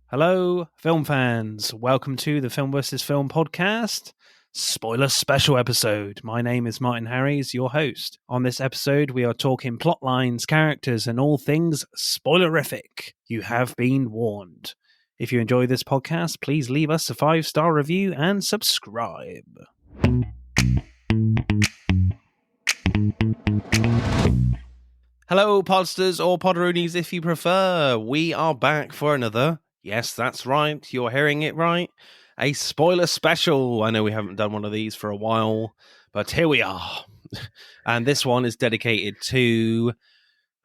Hello, film fans. Welcome to the Film vs. Film podcast, spoiler special episode. My name is Martin Harries, your host. On this episode, we are talking plot lines, characters, and all things spoilerific. You have been warned. If you enjoy this podcast, please leave us a 5-star review and subscribe. Hello, podsters or podroonies if you prefer. We are back for another, yes, that's right, you're hearing it right, a spoiler special. I know we haven't done one of these for a while, but here we are. And this one is dedicated to,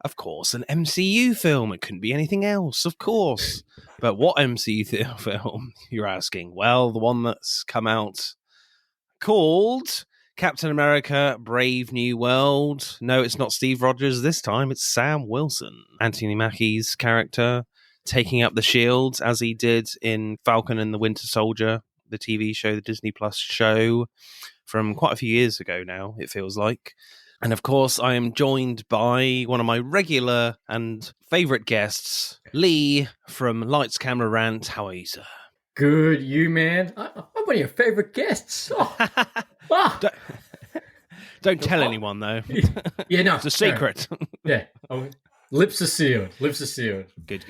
of course, an MCU film. It couldn't be anything else, of course. But what MCU film, you're asking? Well, the one that's come out called Captain America Brave New World. No, it's not Steve Rogers this time, it's Sam Wilson. Anthony Mackie's character taking up the shield as he did in Falcon and the Winter Soldier, the TV show, the Disney Plus show from quite a few years ago now, it feels like. And of course, I am joined by one of my regular and favourite guests, Lee from Lights Camera Rant. How are you, sir? Good, you, man. I'm one of your favourite guests. Oh. Don't tell anyone, though. Yeah, no. It's a secret. Yeah. Oh, lips are sealed. Lips are sealed. Good.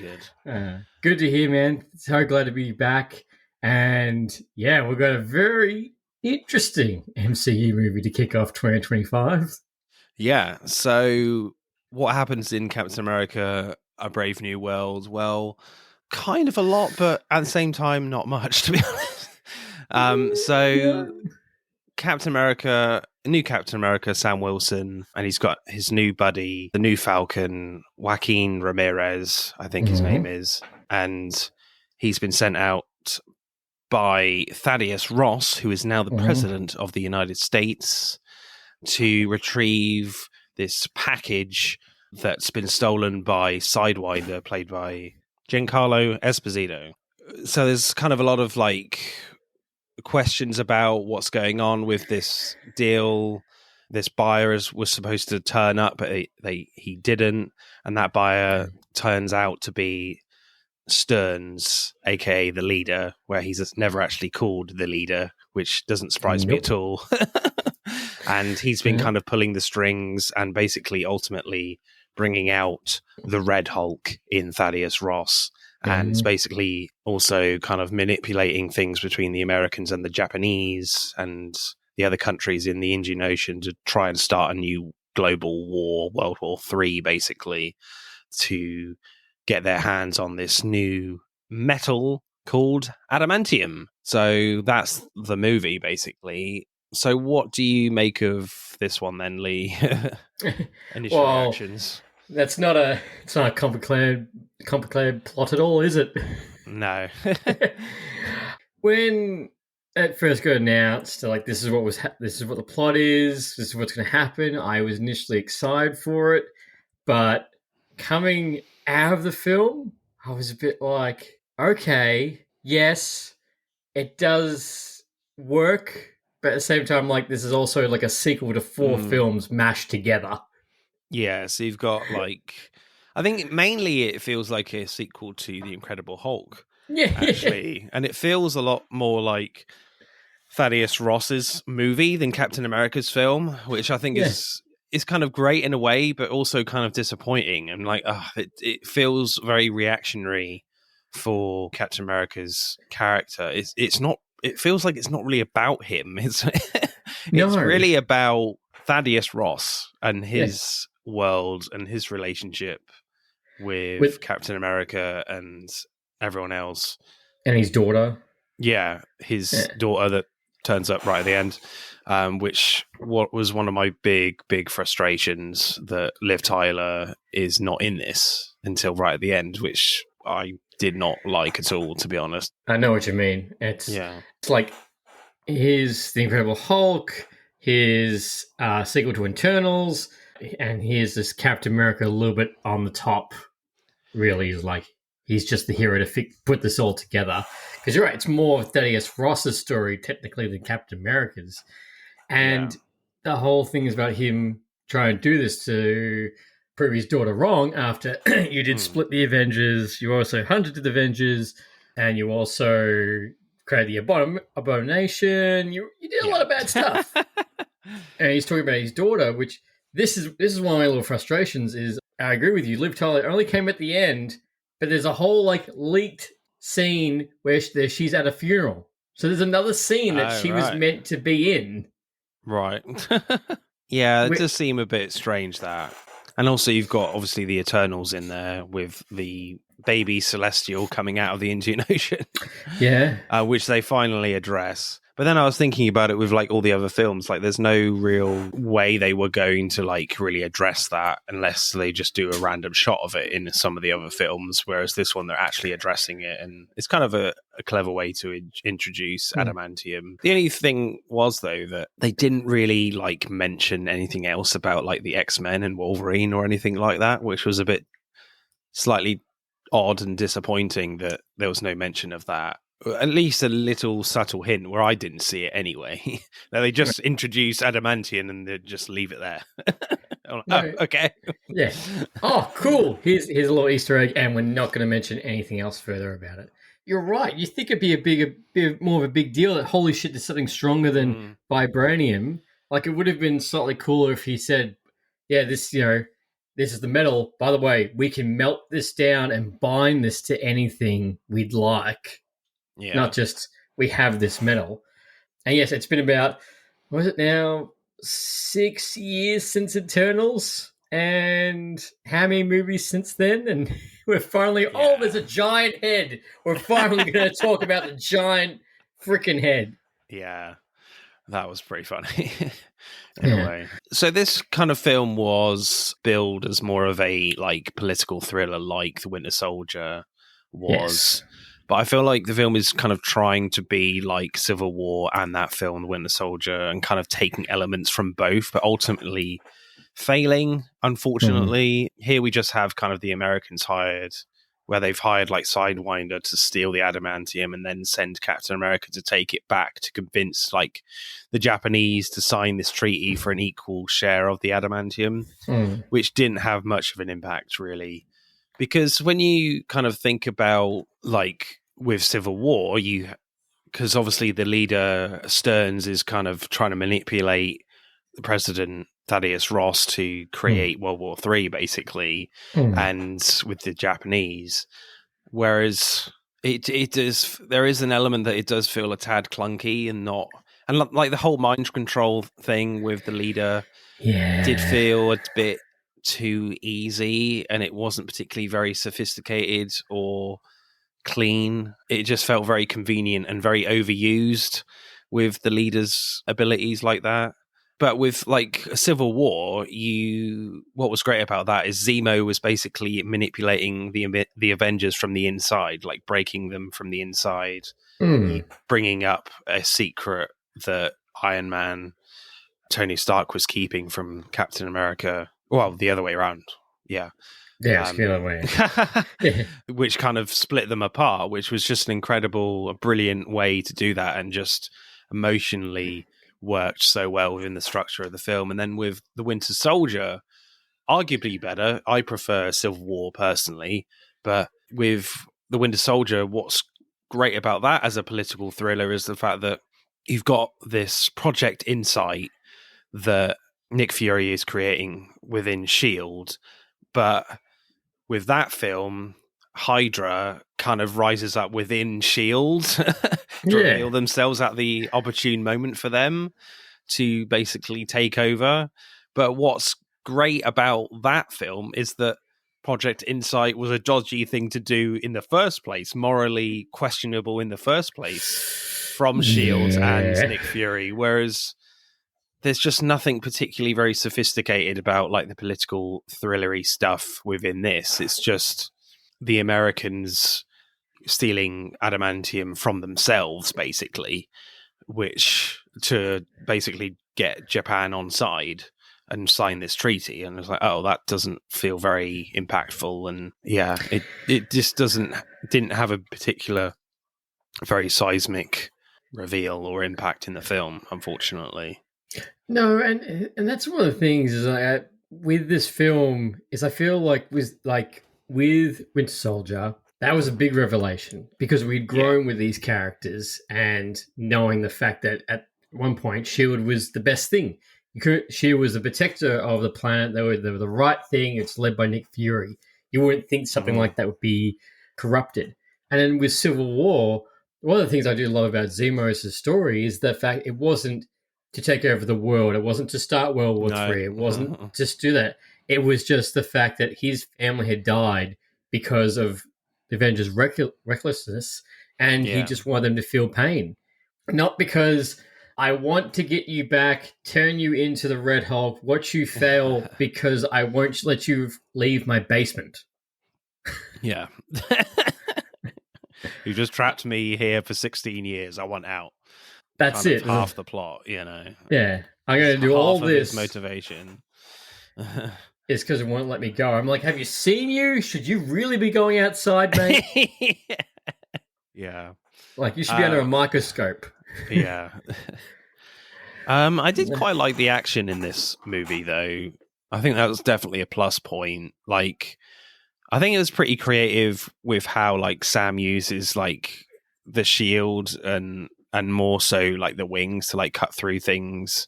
Good to hear, man. So glad to be back. And yeah, we've got a very interesting MCU movie to kick off 2025. Yeah, so what happens in Captain America, A Brave New World? Well, kind of a lot, but at the same time, not much, to be honest. Captain America, new Captain America, Sam Wilson, and he's got his new buddy, the new Falcon, Joaquin Ramirez, I think his name is, and he's been sent out by Thaddeus Ross, who is now the president of the United States, to retrieve this package that's been stolen by Sidewinder, played by Giancarlo Esposito. So there's kind of a lot of questions about what's going on with this deal. This buyer was supposed to turn up, but he didn't, and that buyer turns out to be Stearns, aka the leader, where he's never actually called the leader, which doesn't surprise me at all. And he's been kind of pulling the strings and basically ultimately bringing out the Red Hulk in Thaddeus Ross. And it's basically also kind of manipulating things between the Americans and the Japanese and the other countries in the Indian Ocean to try and start a new global war, World War III, basically, to get their hands on this new metal called adamantium. So that's the movie, basically. So what do you make of this one then, Lee? Initial reactions. It's not a complicated plot at all, is it? No. When it first got announced, this is what the plot is, this is what's going to happen, I was initially excited for it, but coming out of the film, I was a bit like, okay, yes, it does work, but at the same time, this is also a sequel to 4 films mashed together. Yeah, so you've got I think mainly it feels like a sequel to The Incredible Hulk. Yeah, actually, and it feels a lot more like Thaddeus Ross's movie than Captain America's film, which I think is kind of great in a way, but also kind of disappointing. And it feels very reactionary for Captain America's character. It's not. It feels like it's not really about him. It's really about Thaddeus Ross and his world and his relationship with Captain America and everyone else. And his daughter. Yeah, his daughter that turns up right at the end, which was one of my big frustrations, that Liv Tyler is not in this until right at the end, which I did not like at all, to be honest. I know what you mean. It's like here's The Incredible Hulk, his sequel to Eternals, and here's this Captain America a little bit on the top. Really, is he's just the hero to put this all together. Because you're right, it's more of Thaddeus Ross's story technically than Captain America's, and the whole thing is about him trying to do this to prove his daughter wrong after you did split the Avengers, you also hunted the Avengers, and you also created the abomination. You did a lot of bad stuff. And he's talking about his daughter, which this is one of my little frustrations. Is I agree with you. Liv Tyler only came at the end, but there's a whole like leaked scene where she's at a funeral. So there's another scene that she was meant to be in. Right. Yeah, it does seem a bit strange, that. And also you've got, obviously, the Eternals in there with the baby Celestial coming out of the Indian Ocean. Yeah. Which they finally address. But then I was thinking about it with like all the other films, like there's no real way they were going to like really address that unless they just do a random shot of it in some of the other films, whereas this one they're actually addressing it, and it's kind of a clever way to introduce adamantium. The only thing was though that they didn't really like mention anything else about like the X-Men and Wolverine or anything like that, which was a bit slightly odd and disappointing that there was no mention of that. At least a little subtle hint where I didn't see it anyway. That they just introduce adamantium and they just leave it there. Okay. Yeah. Oh, cool. Here's a little Easter egg, and we're not going to mention anything else further about it. You're right. You think it'd be a bit more of a big deal that holy shit, there's something stronger than vibranium. Like it would have been slightly cooler if he said, "Yeah, this is the metal. By the way, we can melt this down and bind this to anything we'd like." Yeah. Not just we have this metal. And yes, it's been about, what is it now, 6 years since Eternals? And how many movies since then? And we're finally, there's a giant head. We're finally going to talk about the giant freaking head. Yeah, that was pretty funny in a way. So this kind of film was billed as more of a like political thriller like The Winter Soldier was. Yes. But I feel like the film is kind of trying to be like Civil War and that film, The Winter Soldier, and kind of taking elements from both, but ultimately failing, unfortunately. Here we just have kind of the Americans hired, where they've hired like Sidewinder to steal the adamantium and then send Captain America to take it back to convince like the Japanese to sign this treaty for an equal share of the adamantium, which didn't have much of an impact, really. Because when you kind of think about, like, with Civil War, because obviously the leader, Stearns, is kind of trying to manipulate the President Thaddeus Ross to create World War III, basically, and with the Japanese. Whereas there is an element that it does feel a tad clunky and like the whole mind control thing with the leader did feel a bit too easy, and it wasn't particularly very sophisticated or clean. It just felt very convenient and very overused with the leader's abilities like that. But with like a Civil War, what was great about that is Zemo was basically manipulating the Avengers from the inside, like breaking them from the inside, bringing up a secret that Iron Man, Tony Stark, was keeping from Captain America. Well, the other way around. Yeah. Yeah, it's the other way. Which kind of split them apart, which was just a brilliant way to do that, and just emotionally worked so well within the structure of the film. And then with The Winter Soldier, arguably better. I prefer Civil War personally, but with The Winter Soldier, what's great about that as a political thriller is the fact that you've got this Project Insight that Nick Fury is creating within S.H.I.E.L.D., but with that film, Hydra kind of rises up within S.H.I.E.L.D. to reveal themselves at the opportune moment for them to basically take over. But what's great about that film is that Project Insight was a dodgy thing to do in the first place, morally questionable in the first place from S.H.I.E.L.D. and Nick Fury, whereas there's just nothing particularly very sophisticated about like the political thrillery stuff within this. It's just the Americans stealing adamantium from themselves, basically, which to basically get Japan on side and sign this treaty. And it's like, oh, that doesn't feel very impactful. And yeah, it just didn't have a particular very seismic reveal or impact in the film, unfortunately. No, and that's one of the things is with this film is I feel with Winter Soldier, that was a big revelation because we'd Yeah. grown with these characters and knowing the fact that at one point Shield was the best thing. Shield was the protector of the planet. They were the right thing. It's led by Nick Fury. You wouldn't think something Mhm. like that would be corrupted. And then with Civil War, one of the things I do love about Zemos' story is the fact it wasn't to take over the world. It wasn't to start World War No. Three. It wasn't just do that. It was just the fact that his family had died because of the Avengers' recklessness, and he Yeah. just wanted them to feel pain, not because I want to get you back, turn you into the Red Hulk, watch you fail because I won't let you leave my basement. Yeah. You just trapped me here for 16 years. I want out. That's Kind of it. half the plot, you know. Yeah, I'm It's going to do all half of his this. motivation. It's because it won't let me go. I'm like, have you seen you? Should you really be going outside, mate? Yeah. Like, you should be under a microscope. Yeah. I did quite like the action in this movie, though. I think that was definitely a plus point. Like, I think it was pretty creative with how like Sam uses like the shield and more so like the wings to like cut through things.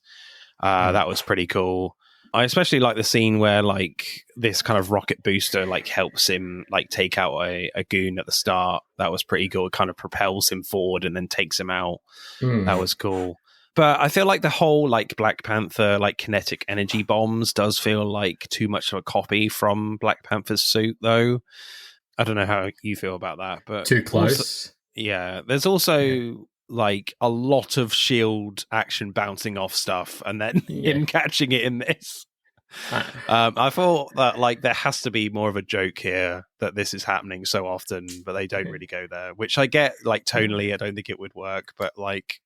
That was pretty cool. I especially like the scene where like this kind of rocket booster like helps him like take out a goon at the start. That was pretty cool. It kind of propels him forward and then takes him out. That was cool. But I feel like the whole like Black Panther like kinetic energy bombs does feel like too much of a copy from Black Panther's suit, though. I don't know how you feel about that, but Too also, close. yeah, there's also like a lot of shield action bouncing off stuff and then him catching it in this. I thought that like there has to be more of a joke here that this is happening so often, but they don't really go there, which I get like tonally. I don't think it would work, but like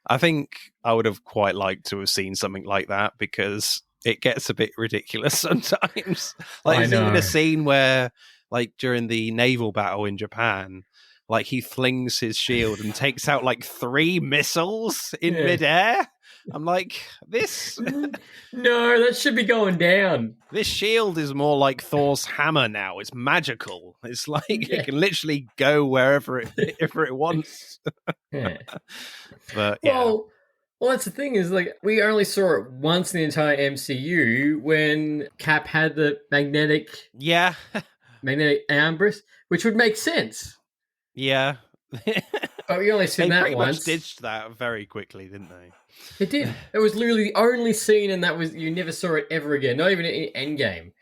I think I would have quite liked to have seen something like that because it gets a bit ridiculous sometimes. Like I there's even a know. scene where like during the naval battle in Japan, like he flings his shield and takes out like 3 missiles in midair. I'm like, this No, that should be going down. this shield is more like Thor's hammer now. It's magical. It's like it can literally go wherever it wants. Yeah. But yeah. Well, that's the thing is like we only saw it once in the entire MCU when Cap had the magnetic arm burst, which would make sense. Yeah. But we only seen they that pretty once. much ditched that very quickly, didn't they? It did. It was literally the only scene, and that was you never saw it ever again. Not even in Endgame.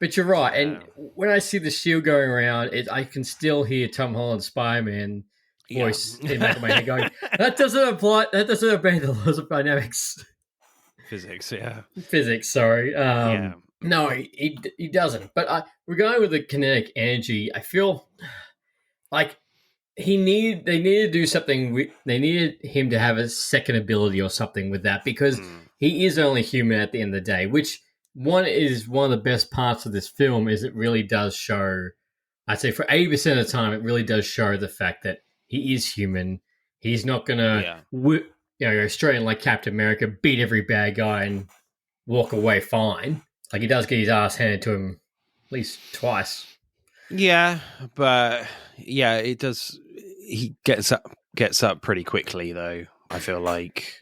But you're right. Yeah. And when I see the shield going around, I can still hear Tom Holland's Spider-Man voice in the back of my head going, that doesn't apply. That doesn't obey the laws of dynamics. Physics, yeah. Physics, sorry. No, he doesn't. But we're going with the kinetic energy. I feel like they needed to do something. They needed him to have a second ability or something with that because he is only human at the end of the day, which one of the best parts of this film is it really does show, I'd say for 80% of the time, it really does show the fact that he is human. He's not going to, go straight in like Captain America, beat every bad guy and walk away fine. Like he does get his ass handed to him at least twice. Yeah, but yeah, it does. He gets up pretty quickly, though. I feel like,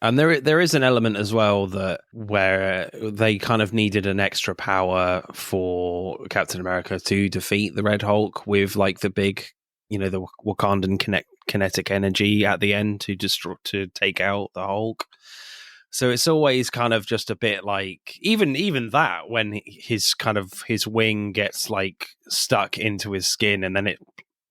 and there is an element as well that where they kind of needed an extra power for Captain America to defeat the Red Hulk with like the big, the Wakandan kinetic energy at the end to take out the Hulk. So it's always kind of just a bit like even that when his wing gets like stuck into his skin and then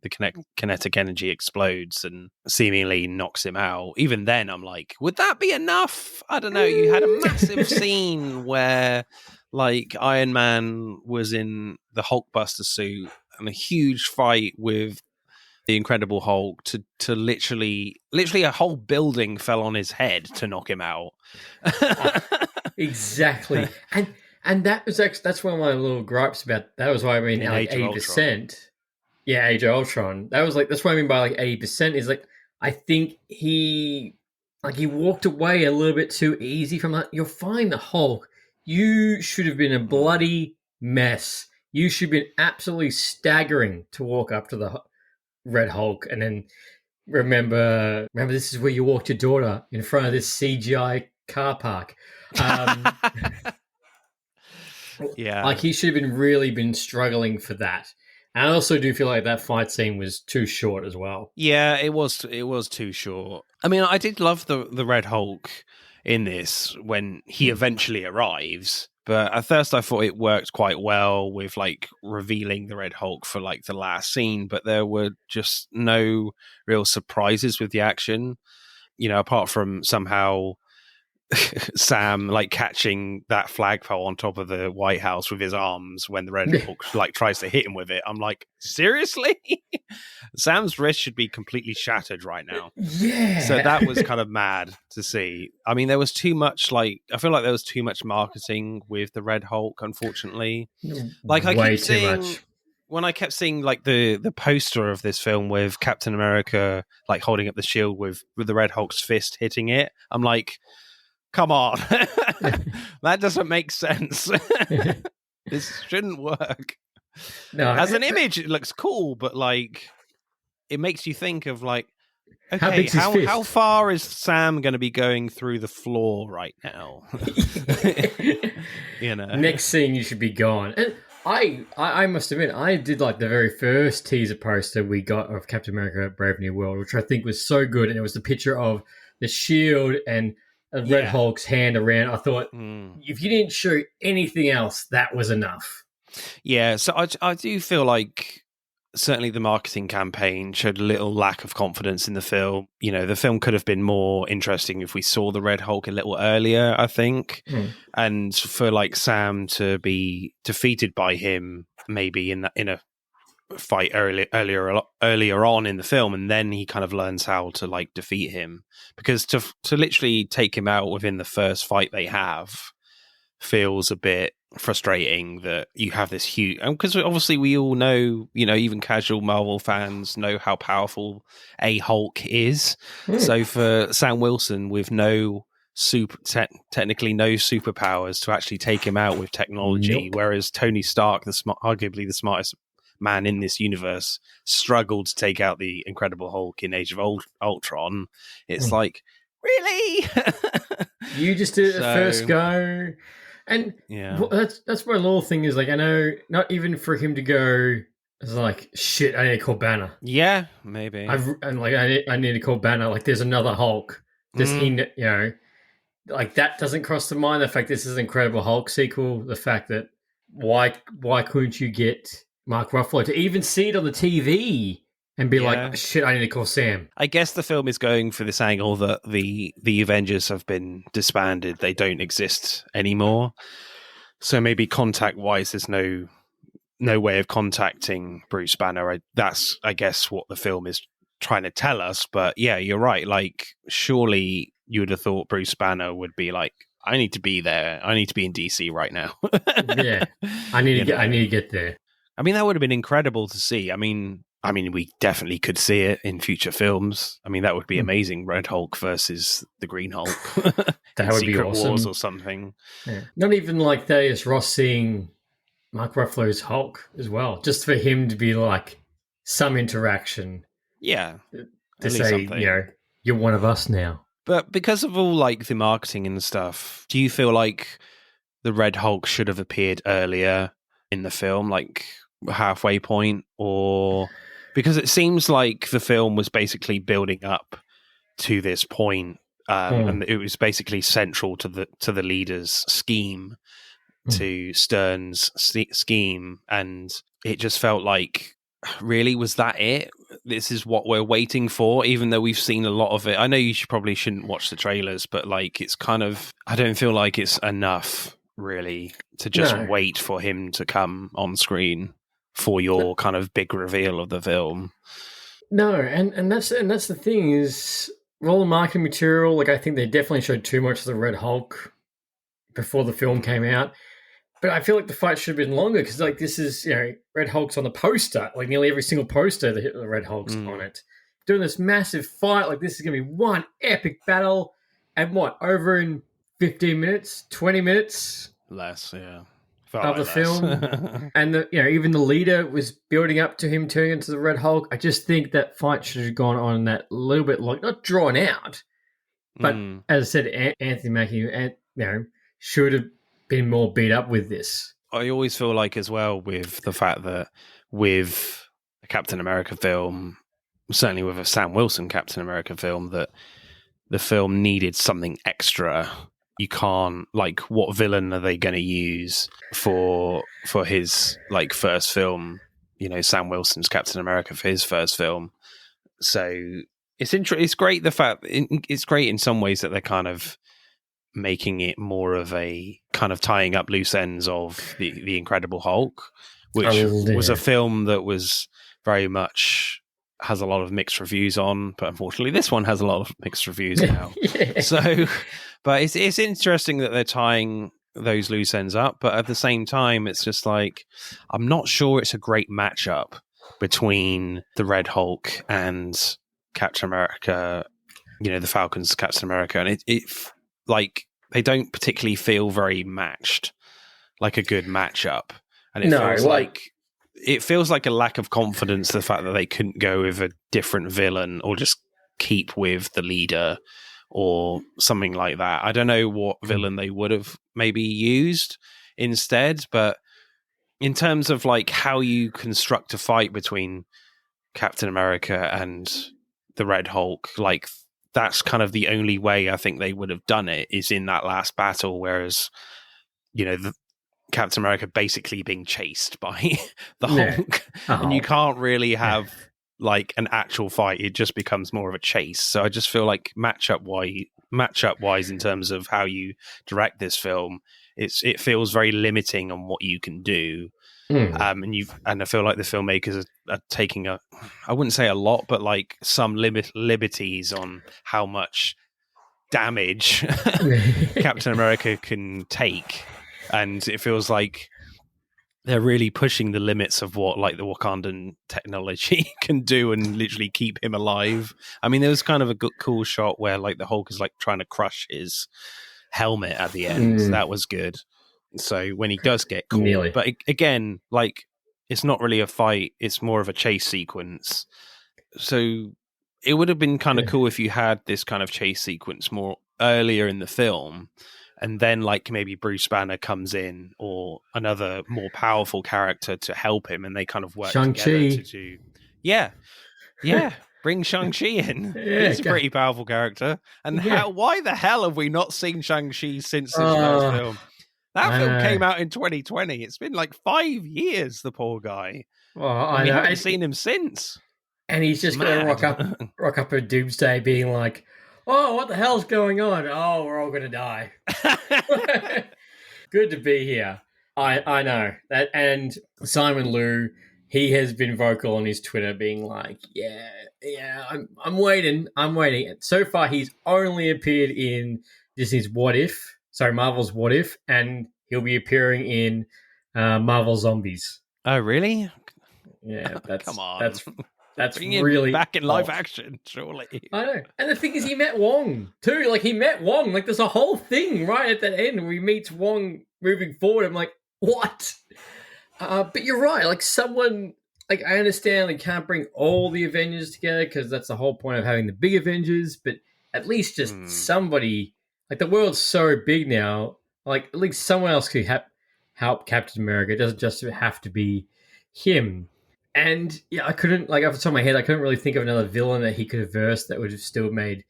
the kinetic energy explodes and seemingly knocks him out. Even then, I'm like, would that be enough? I don't know. You had a massive scene where like Iron Man was in the Hulkbuster suit and a huge fight with the Incredible Hulk to literally a whole building fell on his head to knock him out. Exactly. And that's one of my little gripes about that was why I mean like 80%. Yeah, Age of Ultron. That's what I mean by like 80% is like I think he walked away a little bit too easy from that. You'll find the Hulk. you should have been a bloody mess. You should have been absolutely staggering to walk up to the Red Hulk and then remember this is where you walked your daughter in front of this CGI car park. Yeah. Like he should have really been struggling for that. And I also do feel like that fight scene was too short as well. Yeah, it was too short. I mean, I did love the Red Hulk in this when he eventually arrives, but at first I thought it worked quite well with like revealing the Red Hulk for like the last scene, but there were just no real surprises with the action, you know, apart from somehow Sam like catching that flagpole on top of the White House with his arms when the Red Hulk like tries to hit him with it. I'm like, seriously? Sam's wrist should be completely shattered right now. Yeah. So that was kind of mad to see. I mean, there was too much I feel like there was too much marketing with the Red Hulk, unfortunately. Like I way keep too seeing, much. when I kept seeing like the poster of this film with Captain America like holding up the shield with the Red Hulk's fist hitting it, I'm like, come on. That doesn't make sense. This shouldn't work. No, as an image, it looks cool, but like it makes you think of like, how okay, big's his fist? how far is Sam going to be going through the floor right now? You know, next scene you should be gone. And I must admit, I did like the very first teaser poster we got of Captain America: Brave New World, which I think was so good, and it was the picture of the shield and a Red Hulk's hand around. I thought, if you didn't show anything else, that was enough. Yeah, so I do feel like certainly the marketing campaign showed a little lack of confidence in the film. You know, the film could have been more interesting if we saw the Red Hulk a little earlier, I think. And for like Sam to be defeated by him maybe in a fight earlier on in the film, and then he kind of learns how to like defeat him, because to literally take him out within the first fight they have feels a bit frustrating. That you have this huge, because obviously we all know, you know, even casual Marvel fans know how powerful a Hulk is. So for Sam Wilson with no technically no superpowers to actually take him out with technology, whereas Tony Stark, arguably the smartest man in this universe, struggled to take out the Incredible Hulk in Age of Ultron. It's like, really? You just did it the first go. And that's my little thing is like, I know not even for him to go, it's like, shit, I need to call Banner. Yeah, maybe. I need to call Banner. Like, there's another Hulk. Does he, you know, like that doesn't cross the mind. The fact this is an Incredible Hulk sequel, the fact that why couldn't you get Mark Ruffalo to even see it on the TV and be like, shit, I need to call Sam? I guess the film is going for this angle that the Avengers have been disbanded. They don't exist anymore. So maybe contact-wise, there's no way of contacting Bruce Banner. That's, I guess, what the film is trying to tell us. But yeah, you're right. Like, surely you would have thought Bruce Banner would be like, I need to be there. I need to be in DC right now. Yeah, I need to get there. I mean, that would have been incredible to see. I mean, we definitely could see it in future films. I mean, that would be amazing. Red Hulk versus the Green Hulk. That would be awesome. Wars or something. Yeah. Not even like Thaddeus Ross seeing Mark Ruffalo's Hulk as well, just for him to be like some interaction. Yeah, to say, something. You know, you're one of us now. But because of all like the marketing and stuff, do you feel like the Red Hulk should have appeared earlier in the film, like halfway point, or because it seems like the film was basically building up to this point, and it was basically central to the leader's scheme, to Stern's scheme, and it just felt like, really, was that it? This is what we're waiting for, even though we've seen a lot of it. I know you probably shouldn't watch the trailers, but like, it's kind of, I don't feel like it's enough really to just wait for him to come on screen for your kind of big reveal of the film. No, and that's the thing is, all the marketing material, like I think they definitely showed too much of the Red Hulk before the film came out. But I feel like the fight should have been longer because, like, this is, you know, Red Hulk's on the poster. Like, nearly every single poster, the Red Hulk's on it. Doing this massive fight, like, this is going to be one epic battle. And what, over in 15 minutes, 20 minutes? less. Yeah, felt of the like less. film. And even the leader was building up to him turning into the Red Hulk. I just think that fight should have gone on that little bit not drawn out, but as I said, Anthony Mackie, should have been more beat up with this. I always feel like as well with the fact that with a Captain America film, certainly with a Sam Wilson Captain America film, that the film needed something extra. You can't, like, what villain are they going to use for his like first film? Sam Wilson's Captain America for his first film. So it's great. The fact it's great in some ways that they're kind of making it more of a kind of tying up loose ends of the Incredible Hulk, which was a film that was very much has a lot of mixed reviews on, but unfortunately this one has a lot of mixed reviews now. Yeah. So, but it's interesting that they're tying those loose ends up, but at the same time, it's just like, I'm not sure it's a great matchup between the Red Hulk and Captain America, the Falcon's Captain America, and it like they don't particularly feel very matched, like a good matchup, and it feels like a lack of confidence, the fact that they couldn't go with a different villain or just keep with the leader or something like that. I don't know what villain they would have maybe used instead, but in terms of like how you construct a fight between Captain America and the Red Hulk, like that's kind of the only way I think they would have done it is in that last battle, whereas, the Captain America basically being chased by the Hulk, and you can't really have like an actual fight. It just becomes more of a chase. So I just feel like matchup wise, in terms of how you direct this film, it feels very limiting on what you can do. And I feel like the filmmakers are taking I wouldn't say a lot, but like some liberties on how much damage Captain America can take. And it feels like they're really pushing the limits of what like the Wakandan technology can do and literally keep him alive. I mean, there was kind of a good, cool shot where like the Hulk is like trying to crush his helmet at the end. That was good. So when he does get caught, but again, like it's not really a fight; it's more of a chase sequence. So it would have been kind of cool if you had this kind of chase sequence more earlier in the film, and then like maybe Bruce Banner comes in or another more powerful character to help him, and they kind of work together to do. Yeah. Bring Shang-Chi in. He's a pretty powerful character. And why the hell have we not seen Shang-Chi since his first film? That film came out in 2020. It's been like 5 years, the poor guy. Well, we haven't seen him since. And he's just going to rock up at Doomsday being like, oh, what the hell's going on? Oh, we're all going to die. Good to be here. I know that. And Simon Liu, he has been vocal on his Twitter being like, I'm waiting. So far, he's only appeared in Disney's Marvel's What If, and he'll be appearing in Marvel Zombies. Oh, really? Yeah, come on. That's bring really him back in live action, surely. I know. And the thing is, he met Wong too. Like he met Wong. Like there's a whole thing right at the end where he meets Wong moving forward. I'm like, what? But you're right. Like someone, like I understand they can't bring all the Avengers together because that's the whole point of having the big Avengers. But at least just somebody. Like the world's so big now. Like at least someone else could help Captain America. It doesn't just have to be him. And I couldn't, like off the top of my head, I couldn't really think of another villain that he could have versed that would have still made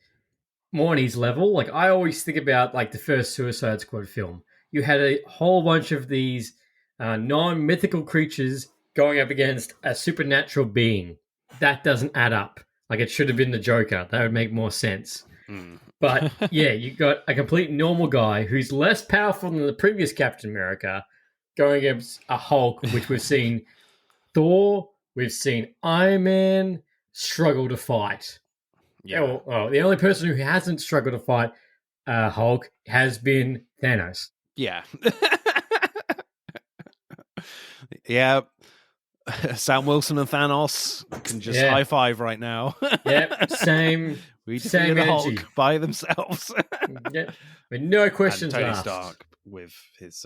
more on his level. Like I always think about like the first Suicide Squad film. You had a whole bunch of these non-mythical creatures going up against a supernatural being. That doesn't add up. Like it should have been the Joker. That would make more sense. But you got a complete normal guy who's less powerful than the previous Captain America going against a Hulk, which we've seen Thor, we've seen Iron Man struggle to fight. Yeah. Well, the only person who hasn't struggled to fight Hulk has been Thanos. Yeah. Yeah. Sam Wilson and Thanos can just high five right now. Yep, same. We defeated the Hulk by themselves. Yep, with no questions and Tony asked. Stark with his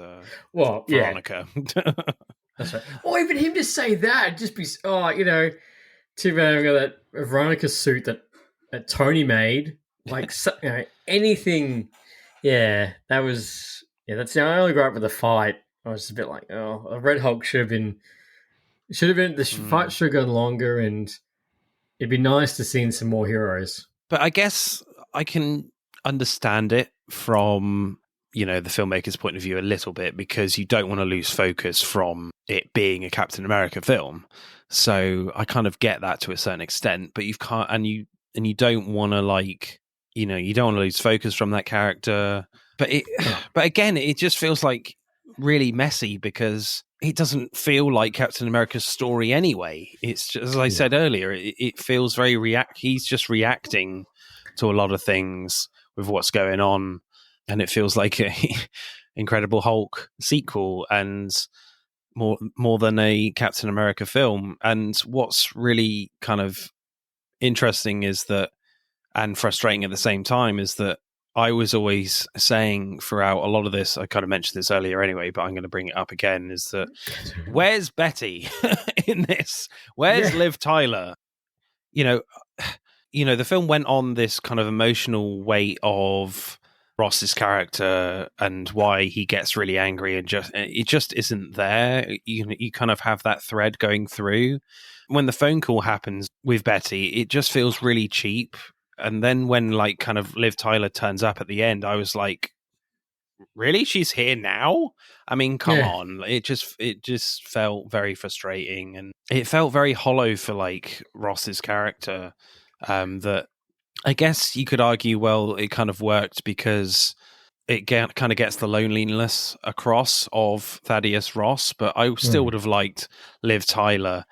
Well, yeah, Veronica. that's right. Or even him to say that, just be, too bad I've got that Veronica suit that Tony made. Like, anything. Yeah, that was. Yeah, that's the only gripe with the fight. I was a bit like, oh, a Red Hulk should have been. The fight should have gone longer, and it'd be nice to see some more heroes. But I guess I can understand it from, the filmmaker's point of view a little bit, because you don't want to lose focus from it being a Captain America film. So I kind of get that to a certain extent, but you can't, and you don't want to you don't want to lose focus from that character. But but again, it just feels like really messy, because it doesn't feel like Captain America's story anyway. It's just, as I said earlier, it feels very he's just reacting to a lot of things with what's going on, and it feels like a Incredible Hulk sequel and more than a Captain America film. And what's really kind of interesting is that, and frustrating at the same time, is that I was always saying throughout a lot of this, I kind of mentioned this earlier anyway, but I'm going to bring it up again, is that where's Betty in this? Where's Liv Tyler? The film went on this kind of emotional weight of Ross's character and why he gets really angry, and it just isn't there. You kind of have that thread going through. When the phone call happens with Betty, it just feels really cheap. And then when kind of Liv Tyler turns up at the end, I was like, really? She's here now? I mean, come on. It just felt very frustrating, and it felt very hollow for Ross's character. That I guess you could argue, well, it kind of worked because it kind of gets the loneliness across of Thaddeus Ross, but I still would have liked Liv Tyler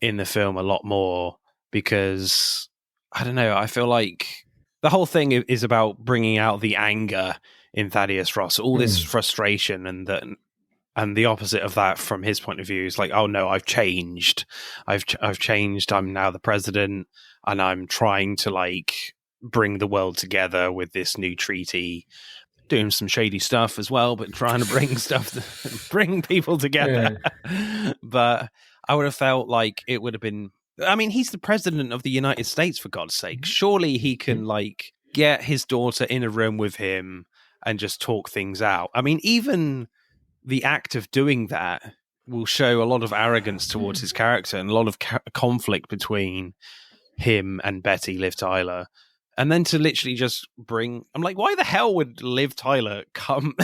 in the film a lot more, because I don't know, I feel like the whole thing is about bringing out the anger in Thaddeus Ross, all this frustration, and the opposite of that from his point of view is like, oh no, I've changed. I've changed. I'm now the president, and I'm trying to bring the world together with this new treaty, doing some shady stuff as well, but trying to bring bring people together. But I would have felt like it would have been, I mean, he's the president of the United States, for God's sake. Surely he can get his daughter in a room with him and just talk things out. I mean, even the act of doing that will show a lot of arrogance towards his character and a lot of conflict between him and Betty, Liv Tyler. And then to literally just I'm like, why the hell would Liv Tyler come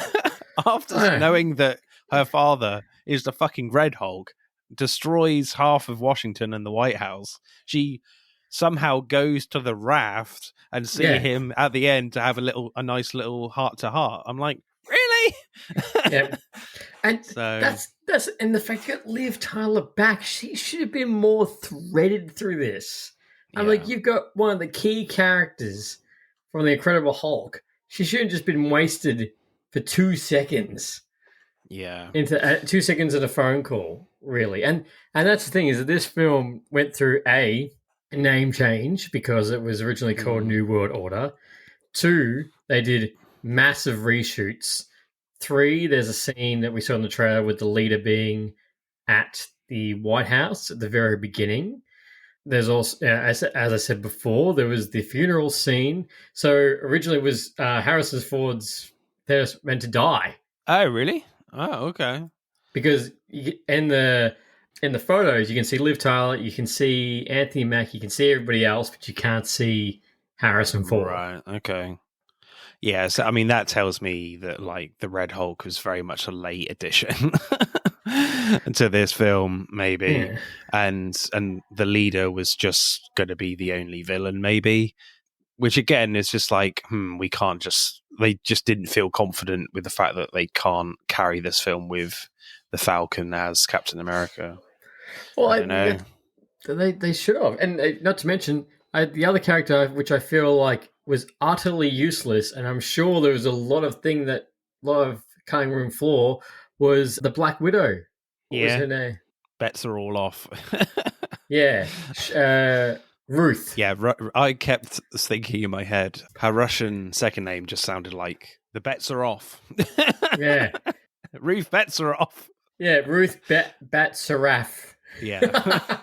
after knowing that her father is the fucking Red Hulk, destroys half of Washington and the White House? She somehow goes to the raft and see him at the end to have a nice little heart to heart. I'm like, really? Yeah. And that's and the fact that Liv Tyler back, she should have been more threaded through this. I'm like, you've got one of the key characters from the Incredible Hulk. She shouldn't have just been wasted for 2 seconds. Yeah. Into 2 seconds of a phone call, really. And that's the thing, is that this film went through a name change because it was originally called New World Order. 2, they did massive reshoots. 3, there's a scene that we saw in the trailer with the leader being at the White House at the very beginning. There's also, as I said before, there was the funeral scene. So originally it was Harrison Ford's meant to die. Oh, really? Oh, okay. Because in the photos, you can see Liv Tyler, you can see Anthony Mack, you can see everybody else, but you can't see Harrison Ford. Right, okay. Yeah, so I mean, that tells me that the Red Hulk was very much a late addition to this film, maybe. Yeah. And the leader was just going to be the only villain, maybe. Which again is just we can't they just didn't feel confident with the fact that they can't carry this film with the Falcon as Captain America. Well, I don't know. They should have. And not to mention, the other character, which I feel like was utterly useless, and I'm sure there was a lot of cutting room floor, was the Black Widow. What was her name? Bets are all off. Yeah. Ruth. Yeah, I kept thinking in my head, her Russian second name just sounded like The bets are off. Yeah. Ruth bets are off. Yeah, Ruth Bat Saraf. Yeah.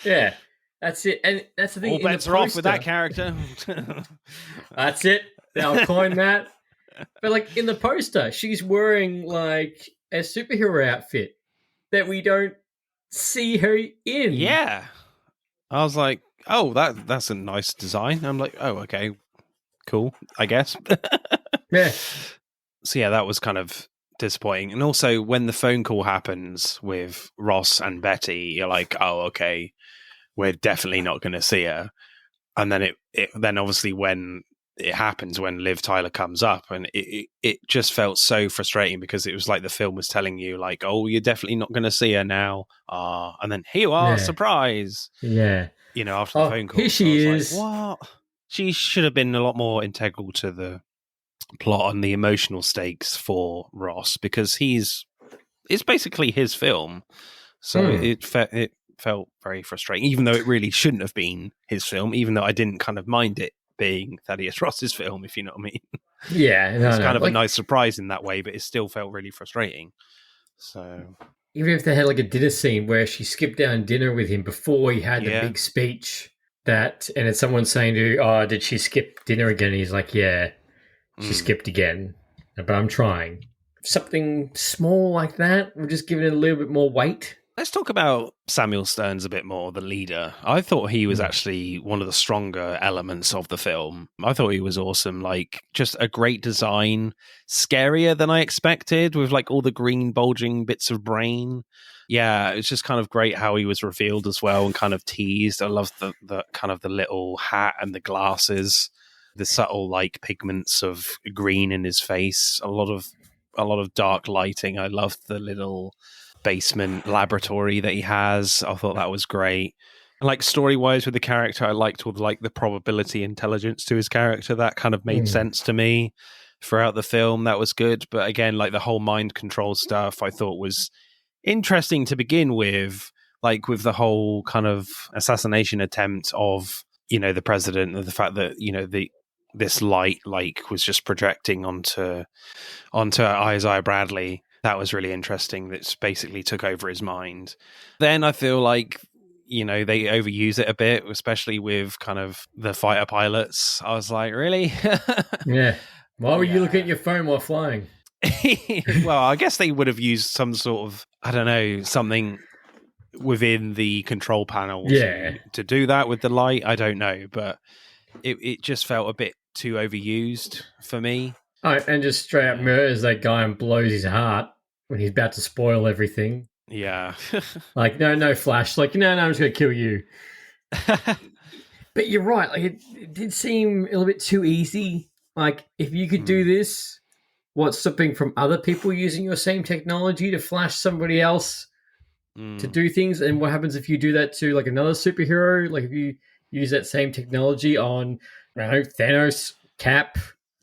Yeah, that's it. And that's the thing. All In the bets are off with that poster, character. that's it. I'll coin that. But like in the poster, she's wearing like a superhero outfit that we don't see her in. Yeah. I was like, oh, that's a nice design. I'm like, oh, okay, cool, I guess. Yeah. So yeah, that was kind of disappointing. And also when the phone call happens with Ross and Betty, you're like, oh, okay, we're definitely not going to see her. And then then obviously when it happens, when Liv Tyler comes up, and it just felt so frustrating because it was like the film was telling you like, oh, you're definitely not going to see her now. And then here you are, Yeah. surprise. Yeah. You know, after the phone call. Here she is. Like, what? She should have been a lot more integral to the plot and the emotional stakes for Ross because it's basically his film. So it felt very frustrating, even though it really shouldn't have been his film, even though I didn't kind of mind it being Thaddeus Ross's film, if you know what I mean. Yeah. It's kind of a nice surprise in that way, but it still felt really frustrating. So even if they had like a dinner scene where she skipped down dinner with him before he had the big speech and it's someone saying to you, oh, did she skip dinner again? And he's like, yeah, she skipped again, but I'm trying. Something small like that, we're just giving it a little bit more weight. Let's talk about Samuel Stearns a bit more, the leader. I thought he was actually one of the stronger elements of the film. I thought he was awesome, like just a great design, scarier than I expected with like all the green bulging bits of brain. Yeah, it's just kind of great how he was revealed as well and kind of teased. I love the kind of the little hat and the glasses, the subtle like pigments of green in his face, a lot of dark lighting. I loved the little basement laboratory that he has. I thought that was great. And like story-wise with the character, I liked all the like the probability intelligence to his character. That kind of made sense to me throughout the film. That was good. But again, like the whole mind control stuff I thought was interesting to begin with, like with the whole kind of assassination attempt of, you know, the president, and the fact that, you know, this light like was just projecting onto Isaiah Bradley. That was really interesting. That's basically took over his mind. Then I feel like, you know, they overuse it a bit, especially with kind of the fighter pilots. I was like, really? Yeah. Why were you looking at your phone while flying? Well, I guess they would have used some sort of, I don't know, something within the control panel to do that with the light. I don't know, but it just felt a bit too overused for me. Oh, and just straight up murders that guy and blows his heart when he's about to spoil everything. Yeah. Like, no flash. Like, no, I'm just going to kill you. But you're right. Like, it did seem a little bit too easy. Like, if you could do this, what's stopping from other people using your same technology to flash somebody else to do things? And what happens if you do that to, like, another superhero? Like, if you use that same technology on, I don't know, Thanos, Cap,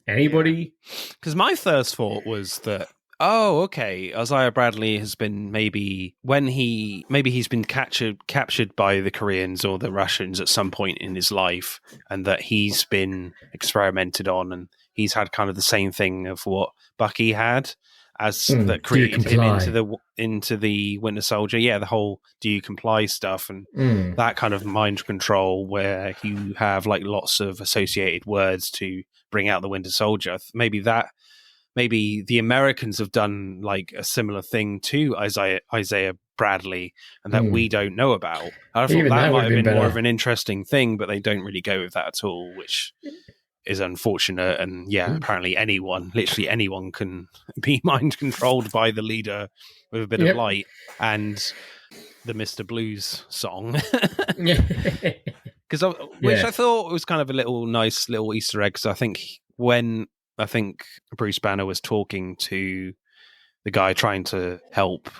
anybody? Because my first thought was that, oh, okay, Isaiah Bradley has been maybe he's been captured by the Koreans or the Russians at some point in his life, and that he's been experimented on, and he's had kind of the same thing of what Bucky had, as that created him into the Winter Soldier. Yeah, the whole "do you comply" stuff, and that kind of mind control where you have like lots of associated words to bring out the Winter Soldier. Maybe the Americans have done like a similar thing to Isaiah Bradley, and that we don't know about. I thought that might have been more of an interesting thing, but they don't really go with that at all, which is unfortunate. And yeah, apparently literally anyone can be mind controlled by the leader with a bit of light and the Mr. Blues song. Which I thought was kind of a nice little Easter egg. So I think Bruce Banner was talking to the guy trying to help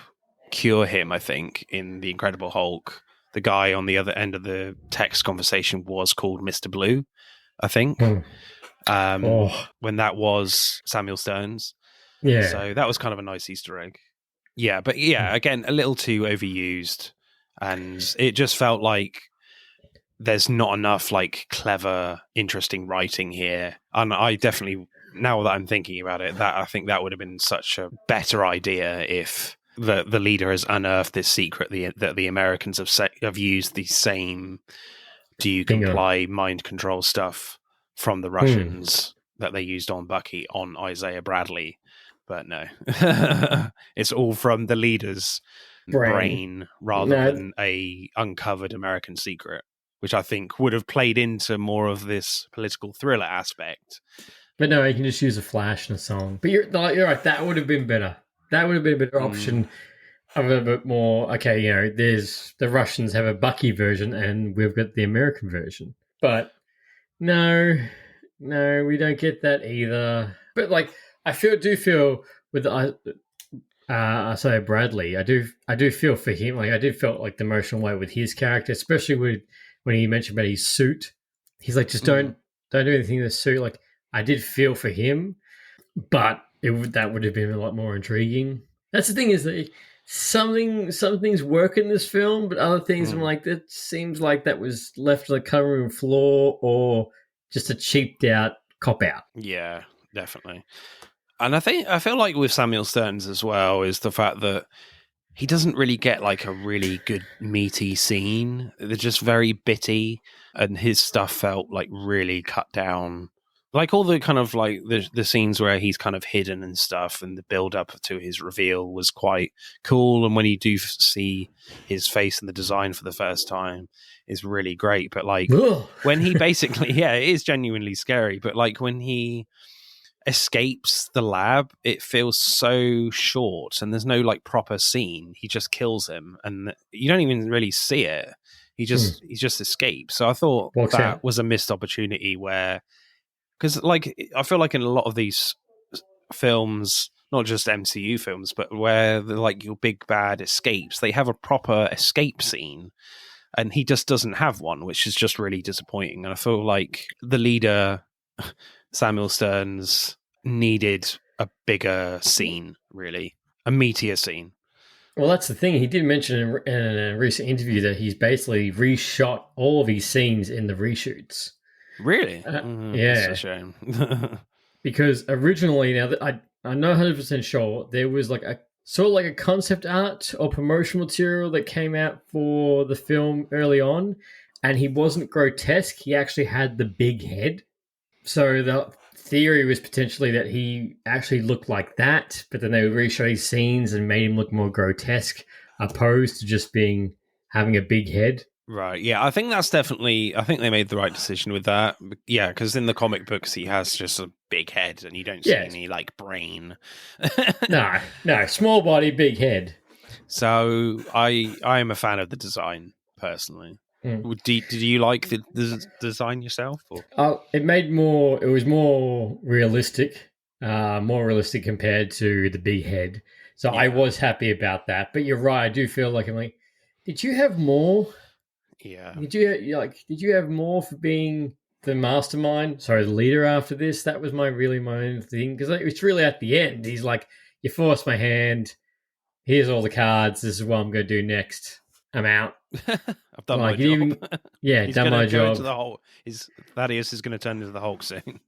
cure him, I think, in The Incredible Hulk, the guy on the other end of the text conversation was called Mr. Blue, I think. When that was Samuel Stearns. Yeah. So that was kind of a nice Easter egg. Yeah, but again, a little too overused. And it just felt like there's not enough like clever, interesting writing here. And I definitely now that I'm thinking about it, that I think that would have been such a better idea if the leader has unearthed this secret that the Americans have used the same do you comply mind control stuff from the Russians that they used on Bucky on Isaiah Bradley. But no, it's all from the leader's brain rather than a uncovered American secret, which I think would have played into more of this political thriller aspect. But no, you can just use a flash and a song. But you're right. That would have been better. That would have been a better option. Of a bit more. Okay, there's the Russians have a Bucky version, and we've got the American version. But no, we don't get that either. But like, I do feel with Isaiah Bradley, I do feel for him. Like I did felt like the emotional way with his character, especially when he mentioned about his suit. He's like, just don't do anything in the suit. Like I did feel for him, but that would have been a lot more intriguing. That's the thing is that some things work in this film, but other things I'm like, that seems like that was left on the cutting room floor or just a cheaped out cop out. Yeah, definitely. And I feel like with Samuel Stearns as well is the fact that he doesn't really get like a really good meaty scene. They're just very bitty, and his stuff felt like really cut down. Like all the kind of like the scenes where he's kind of hidden and stuff, and the build up to his reveal was quite cool. And when you do see his face and the design for the first time, is really great. But like when he basically, it is genuinely scary. But like when he escapes the lab, it feels so short, and there's no like proper scene. He just kills him, and you don't even really see it. He just escapes. So I thought was a missed opportunity where. Because, like, I feel like in a lot of these films, not just MCU films, but where like your big bad escapes, they have a proper escape scene, and he just doesn't have one, which is just really disappointing. And I feel like the leader, Samuel Stearns, needed a bigger scene, really, a meatier scene. Well, that's the thing. He did mention in a recent interview that he's basically reshot all of his scenes in the reshoots. Really? Yeah. That's a shame. Because originally, now that I'm not 100% sure, there was like a sort of like a concept art or promotional material that came out for the film early on, and he wasn't grotesque. He actually had the big head. So the theory was potentially that he actually looked like that, but then they reshot his scenes and made him look more grotesque, opposed to just having a big head. Right, yeah, I think they made the right decision with that. Yeah, because in the comic books, he has just a big head and you don't see any, like, brain. No, small body, big head. So I am a fan of the design, personally. Did you like the design yourself? Or? It was more realistic compared to the big head. So I was happy about that. But you're right, I do feel like I'm like, did you have more? Yeah. Did you have more for being the mastermind? Sorry, the leader after this? That was my own thing. Because it's really at the end. He's like, you forced my hand. Here's all the cards. This is what I'm going to do next. I'm out. I've done my job. He's done my job. Thaddeus is going to turn into the Hulk soon.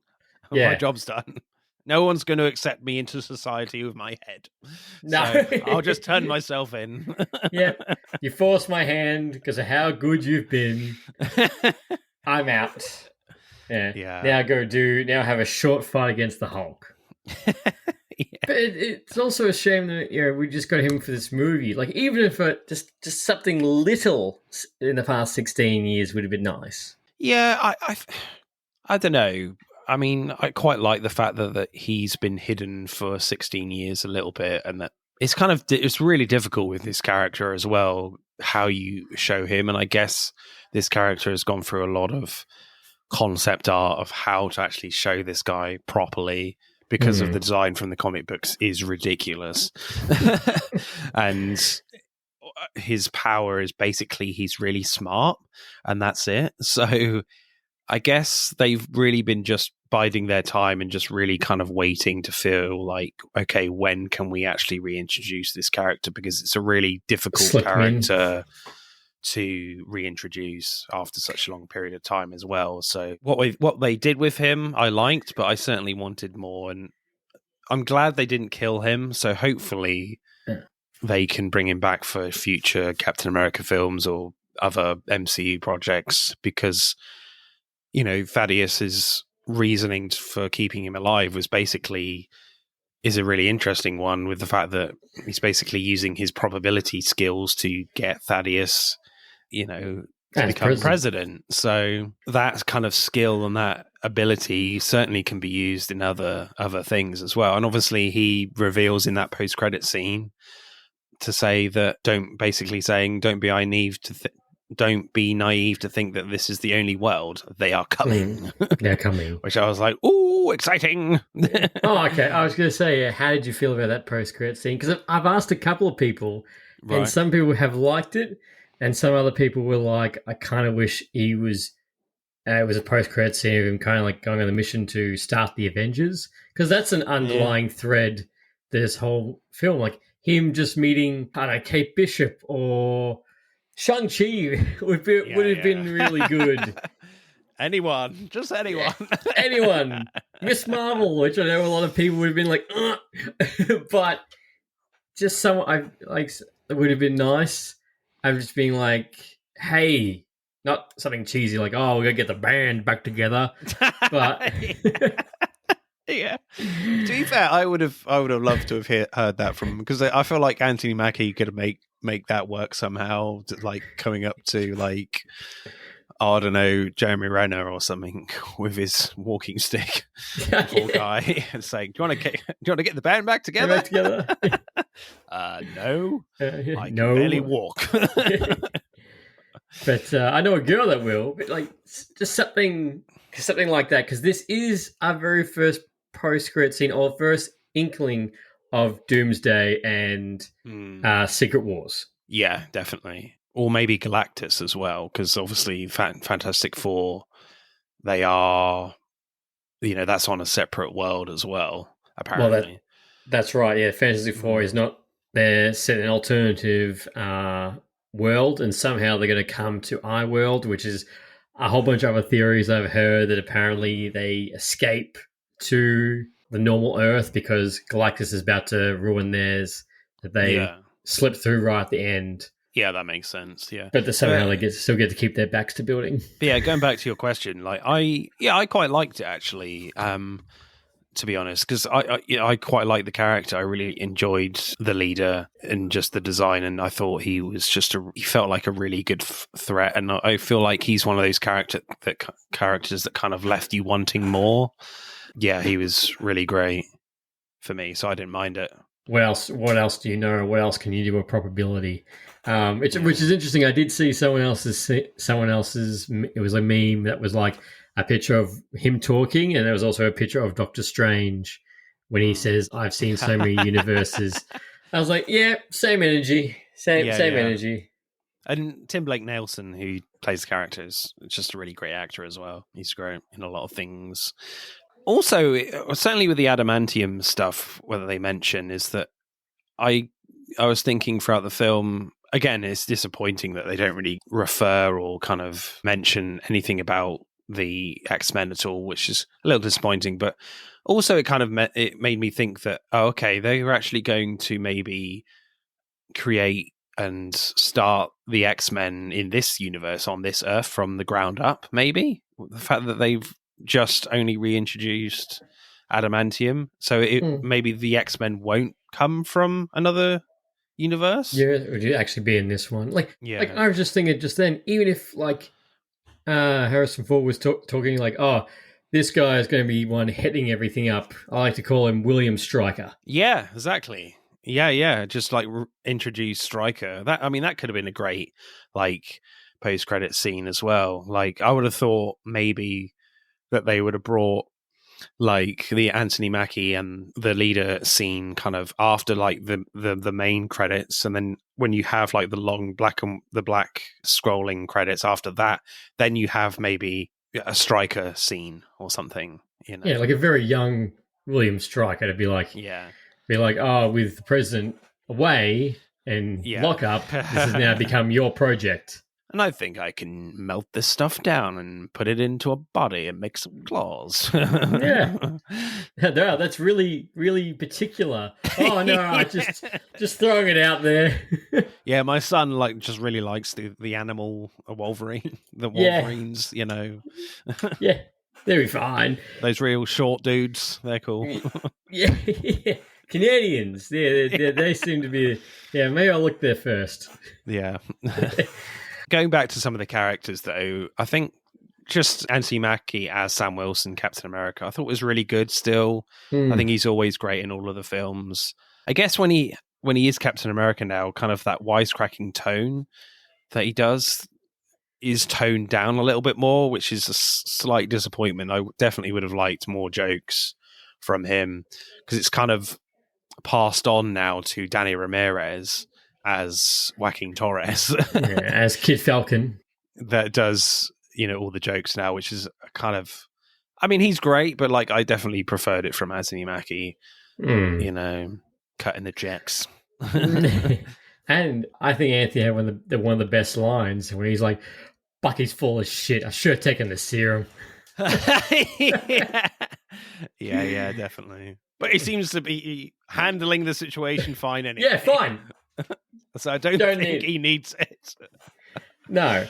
Yeah. My job's done. No one's going to accept me into society with my head. No. So I'll just turn myself in. Yeah. You forced my hand because of how good you've been. I'm out. Yeah. Now have a short fight against the Hulk. Yeah. But it's also a shame that we just got him for this movie. Like even if just something little in the past 16 years would have been nice. Yeah, I don't know. I mean, I quite like the fact that he's been hidden for 16 years a little bit, and that it's really difficult with this character as well, how you show him. And I guess this character has gone through a lot of concept art of how to actually show this guy properly, because of the design from the comic books is ridiculous. And his power is basically he's really smart, and that's it. So I guess they've really been just biding their time and just really kind of waiting to feel like, okay, when can we actually reintroduce this character? Because it's a really difficult character to reintroduce after such a long period of time as well. So what they did with him, I liked, but I certainly wanted more, and I'm glad they didn't kill him. So hopefully they can bring him back for future Captain America films or other MCU projects, because Thaddeus's reasoning for keeping him alive is a really interesting one, with the fact that he's basically using his probability skills to get Thaddeus, to become president. So that kind of skill and that ability certainly can be used in other things as well. And obviously he reveals in that post-credit scene to say that don't be naive to think that this is the only world. They are coming. They're coming. Which I was like, ooh, exciting. Oh, okay. I was going to say, how did you feel about that post-credit scene? Because I've asked a couple of people, and some people have liked it, and some other people were like, I kind of wish it was a post-credit scene of him kind of like going on a mission to start the Avengers, because that's an underlying thread this whole film. Like him just meeting, I don't know, Kate Bishop or Shang-Chi would have been really good. Anyone. Just anyone. Anyone. Miss Marvel, which I know a lot of people would have been like, but just someone it would have been nice. I'm just being like, hey, not something cheesy like, oh, we're gonna get the band back together. But yeah. To be fair, I would have loved to have heard that from him, because I feel like Anthony Mackie could make that work somehow, like coming up to like, I don't know, Jeremy Renner or something with his walking stick, poor guy, and saying, "Do you want to get the band back together?" No, I can barely walk. But I know a girl that will. But like, just something like that, because this is our very first post-credit scene, or first inkling of Doomsday and Secret Wars. Yeah, definitely. Or maybe Galactus as well, because obviously Fantastic Four, they are, that's on a separate world as well, apparently. Well, that's right, yeah. Fantastic Four is not, they're set in an alternative world, and somehow they're going to come to our world, which is a whole bunch of other theories I've heard that apparently they escape to the normal Earth because Galactus is about to ruin theirs, that they slip through right at the end. Yeah, that makes sense. Yeah, but somehow they still get to keep their backs to building. Yeah, going back to your question, like I quite liked it actually. To be honest, because I quite like the character. I really enjoyed the leader and just the design, and I thought he was he felt like a really good threat. And I feel like he's one of those characters that kind of left you wanting more. Yeah, he was really great for me, so I didn't mind it. What else do you know? What else can you do with probability? Which is interesting. I did see someone else's. It was a meme that was like a picture of him talking, and there was also a picture of Doctor Strange when he says, "I've seen so many universes." I was like, "Yeah, same energy, same energy." And Tim Blake Nelson, who plays the character, is just a really great actor as well. He's great in a lot of things. Also, certainly with the adamantium stuff, whether they mention is that I was thinking throughout the film. Again, it's disappointing that they don't really refer or kind of mention anything about the X-Men at all, which is a little disappointing. But also, it kind of made me think that, okay, they were actually going to maybe create and start the X-Men in this universe on this Earth from the ground up. Maybe the fact that they've just only reintroduced adamantium, so maybe the X-Men won't come from another universe. Yeah, would you actually be in this one? Like I was just thinking just then, even if like Harrison Ford was talking like, oh, this guy is going to be one heading everything up. I like to call him William Stryker. Yeah, exactly. Yeah, just like introduce Stryker. That could have been a great like post-credit scene as well. Like I would have thought maybe that they would have brought like the Anthony Mackie and the leader scene kind of after like the main credits, and then when you have like the long black scrolling credits after that, then you have maybe a Stryker scene or something. Yeah, like a very young William Stryker to be like, oh, with the president away and lock up, this has now become your project. And I think I can melt this stuff down and put it into a body and make some claws. Yeah. No, that's really, really particular. Oh no, I just throwing it out there. Yeah, my son just really likes the animal Wolverine, the Yeah. Wolverines. Yeah, they'll be fine. Those real short dudes. They're cool. Yeah, Canadians. Yeah, they seem to be. Yeah, maybe I'll look there first. Yeah. Going back to some of the characters, though, I think just Anthony Mackie as Sam Wilson, Captain America, I thought was really good still. I think he's always great in all of the films. I guess when he is Captain America now, kind of that wisecracking tone that he does is toned down a little bit more, which is a slight disappointment. I definitely would have liked more jokes from him because it's kind of passed on now to Danny Ramirez as Joaquin Torres. As Kid Falcon. That does, all the jokes now, which is kind of, I mean, he's great, but I definitely preferred it from Anthony Mackie, cutting the checks. And I think Anthony had one of the best lines when he's like, Bucky's full of shit. I should have taken the serum. Yeah, definitely. But he seems to be handling the situation fine anyway. Yeah, fine. So I don't think he needs it. No.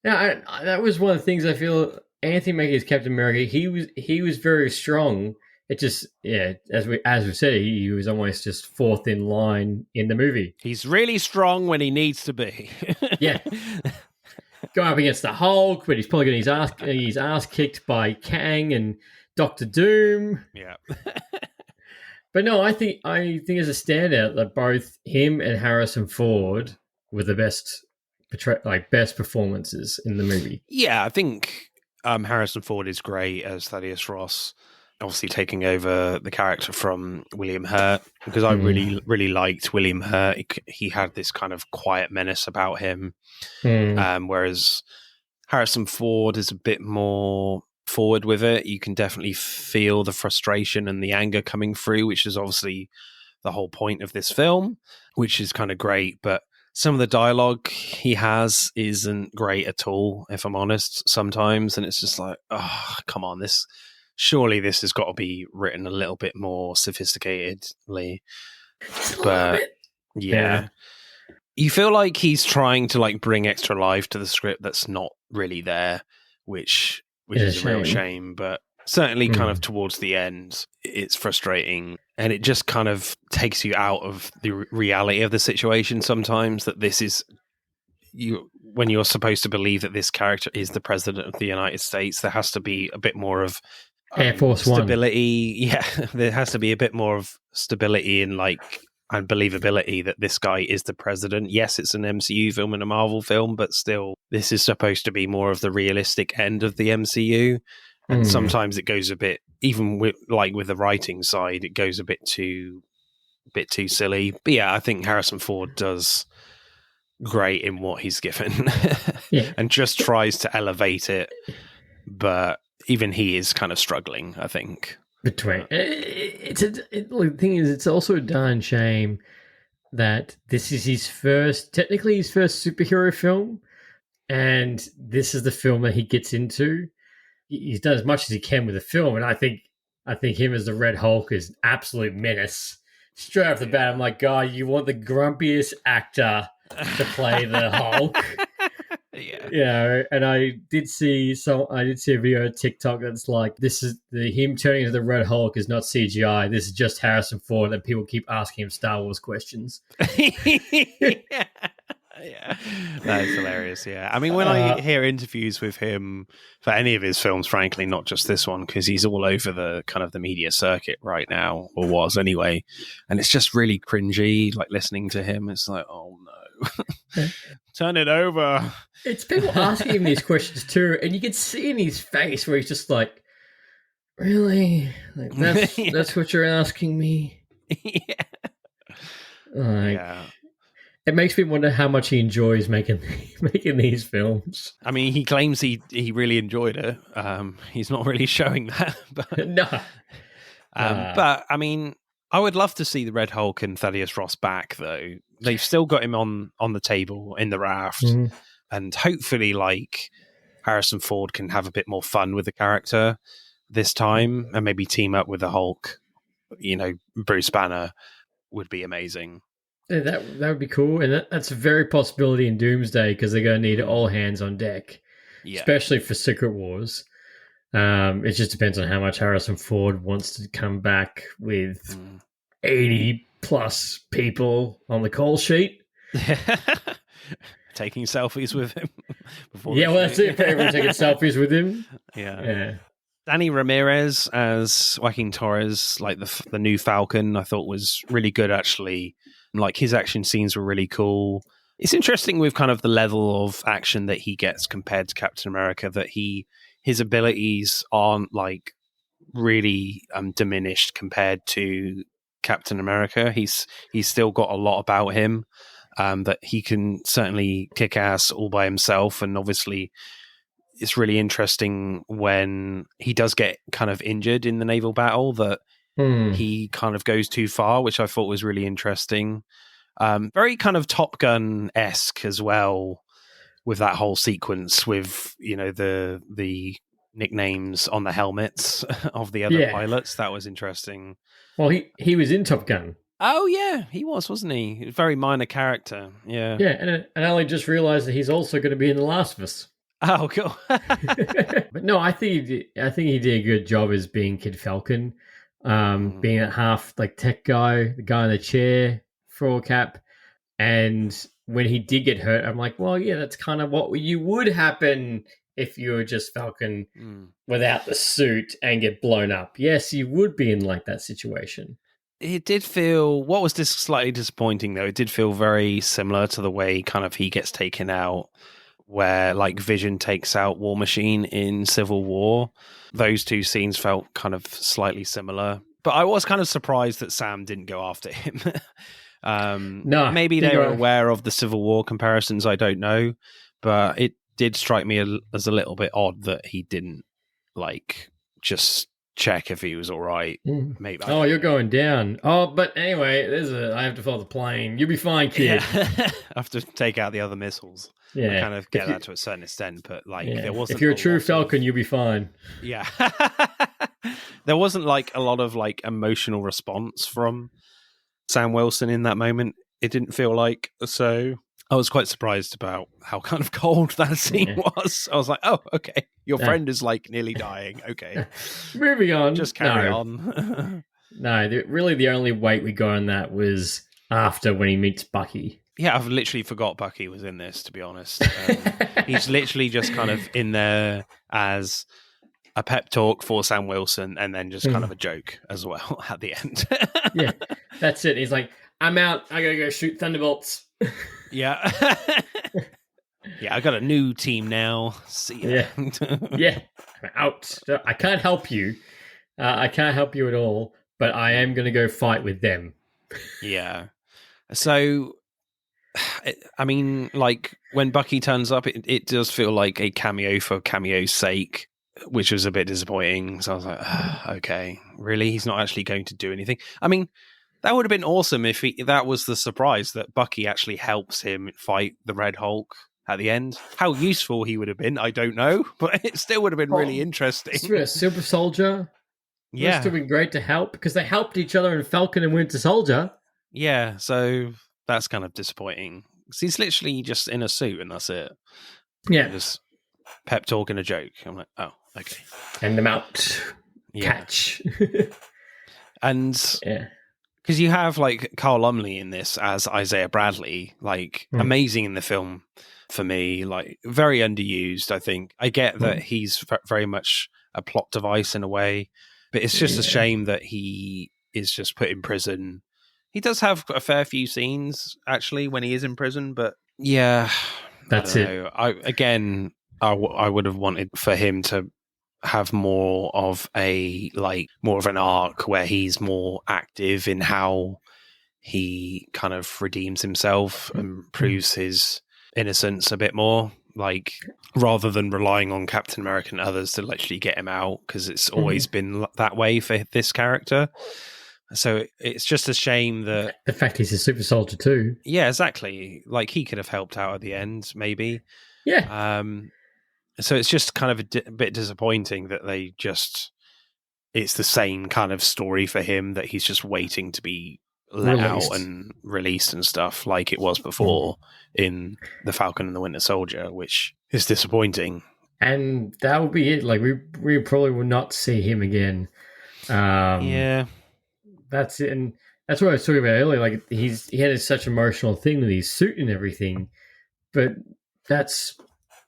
That was one of the things I feel Anthony Mackie as Captain America, he was very strong. It just, as we said, he was almost just fourth in line in the movie. He's really strong when he needs to be. Yeah. Going up against the Hulk, but he's probably getting his ass kicked by Kang and Doctor Doom. Yeah. But no, I think as a standout that both him and Harrison Ford were the best performances in the movie. Yeah, I think Harrison Ford is great as Thaddeus Ross, obviously taking over the character from William Hurt, because I really, really liked William Hurt. He had this kind of quiet menace about him, whereas Harrison Ford is a bit more forward with it. You can definitely feel the frustration and the anger coming through, which is obviously the whole point of this film, which is kind of great. But some of the dialogue he has isn't great at all, if I'm honest, sometimes. And it's just like, oh, come on, surely this has got to be written a little bit more sophisticatedly. But yeah. You feel like he's trying to bring extra life to the script that's not really there, which is a real shame. But certainly kind of towards the end, it's frustrating. And it just kind of takes you out of the reality of the situation sometimes, that this is when you're supposed to believe that this character is the president of the United States, there has to be a bit more of Air Force stability. One. Yeah, there has to be a bit more of stability and believability that this guy is the president. Yes, it's an MCU film and a Marvel film, but still, this is supposed to be more of the realistic end of the MCU. And sometimes it goes a bit, even with the writing side, it goes a bit too silly. But yeah, I think Harrison Ford does great in what he's given, and just tries to elevate it. But even he is kind of struggling, I think. The thing is, it's also a darn shame that this is his first superhero film, and this is the film that he gets into. He's done as much as he can with the film, and I think him as the Red Hulk is an absolute menace. Straight off the bat, I'm like, God, you want the grumpiest actor to play the Hulk? Yeah, and I did see a video on TikTok that's like, this is him turning into the Red Hulk is not CGI. This is just Harrison Ford, and people keep asking him Star Wars questions. Yeah, that is hilarious. Yeah, I mean, when I hear interviews with him for any of his films, frankly, not just this one, because he's all over the kind of the media circuit right now, or was anyway, and it's just really cringy. Listening to him, it's like, oh no, turn it over. It's people asking him these questions too, and you can see in his face where he's just like, really, that's what you're asking me. Yeah. It makes me wonder how much he enjoys making these films. I mean, he claims he really enjoyed it. He's not really showing that. But, no. But, I mean, I would love to see the Red Hulk and Thaddeus Ross back, though. They've still got him on the table in the raft. and hopefully, like, Harrison Ford can have a bit more fun with the character this time, and maybe team up with the Hulk. Bruce Banner would be amazing. Yeah, that would be cool, and that's a very possibility in Doomsday because they're going to need all hands on deck, Yeah. especially for Secret Wars. It just depends on how much Harrison Ford wants to come back with 80 plus people on the call sheet. Taking selfies with him. That's it. Everyone taking selfies with him. Yeah. Danny Ramirez as Joaquin Torres, like the new Falcon, I thought was really good, actually. Like, his action scenes were really cool. It's interesting with kind of the level of action that he gets compared to Captain America, that his abilities aren't like really diminished compared to Captain America. He's still got a lot about him, that he can certainly kick ass all by himself. And obviously it's really interesting when he does get kind of injured in the naval battle that he kind of goes too far, which I thought was really interesting. Very kind of Top Gun-esque as well, with that whole sequence with, the nicknames on the helmets of the other pilots. That was interesting. Well, he was in Top Gun. Oh yeah, he was, wasn't he? A very minor character. Yeah. Yeah, and I only just realized that he's also going to be in The Last of Us. Oh, cool. But no, I think he did a good job as being Kid Falcon, being a half like tech guy, the guy in the chair for all cap. And when he did get hurt, I'm like, well, yeah, that's kind of what you would happen if you were just Falcon without the suit and get blown up. Yes, you would be in like that situation. It did feel, what was this slightly disappointing though, it did feel very similar to the way kind of he gets taken out, where like Vision takes out War Machine in Civil War. Those two scenes felt kind of slightly similar. But I was kind of surprised that Sam didn't go after him. No, maybe they were aware of the Civil War comparisons, I don't know. But it did strike me as a little bit odd that he didn't like just check if he was all right. Maybe. Oh, you're going down. Oh, but anyway, I have to follow the plane. You'll be fine, kid. Yeah. I have to take out the other missiles. Yeah, I kind of get that to a certain extent, but like there wasn't. If you're a true Falcon, you'll be fine. Yeah. There wasn't like a lot of like emotional response from Sam Wilson in that moment. It didn't feel like, so I was quite surprised about how kind of cold that scene was. I was like, oh, okay. Your friend is like nearly dying. Okay. Moving on. Just carry on. No, really the only weight we got on that was after when he meets Bucky. Yeah, I've literally forgot Bucky was in this, to be honest. He's literally just kind of in there as a pep talk for Sam Wilson and then just kind of a joke as well at the end. Yeah, that's it. He's like, I'm out. I gotta go shoot Thunderbolts. Yeah. Yeah, I got a new team now. See ya. Yeah, I'm out. I can't help you. I can't help you at all, but I am going to go fight with them. Yeah. So, I mean, like, when Bucky turns up, it does feel like a cameo for cameo's sake, which was a bit disappointing. So I was like, okay, really? He's not actually going to do anything? I mean, that would have been awesome if that was the surprise, that Bucky actually helps him fight the Red Hulk at the end. How useful he would have been, I don't know, but it still would have been really interesting. A Super Soldier. Yeah. It would have still been great to help, because they helped each other in Falcon and Winter Soldier. Yeah, so that's kind of disappointing. He's literally just in a suit and that's it. Yeah. Just pep talk and a joke. I'm like, oh, okay. And them out. Catch. And because you have like Carl Lumley in this as Isaiah Bradley, like amazing in the film for me, like very underused, I think. I get that he's very much a plot device in a way, but it's just a shame that he is just put in prison. He does have a fair few scenes actually when he is in prison, but yeah, that's it. I would have wanted for him to have more of an arc where he's more active in how he kind of redeems himself and proves his innocence a bit more, like rather than relying on Captain America and others to literally get him out, because it's always been that way for this character. So it's just a shame that the fact he's a super soldier too. Yeah, exactly. Like he could have helped out at the end, maybe. Yeah. So it's just kind of a bit disappointing that it's the same kind of story for him, that he's just waiting to be let out and released and stuff like it was before in The Falcon and the Winter Soldier, which is disappointing. And that will be it. Like we probably will not see him again. Yeah. That's it. And that's what I was talking about earlier. Like he had such emotional thing with his suit and everything. But that's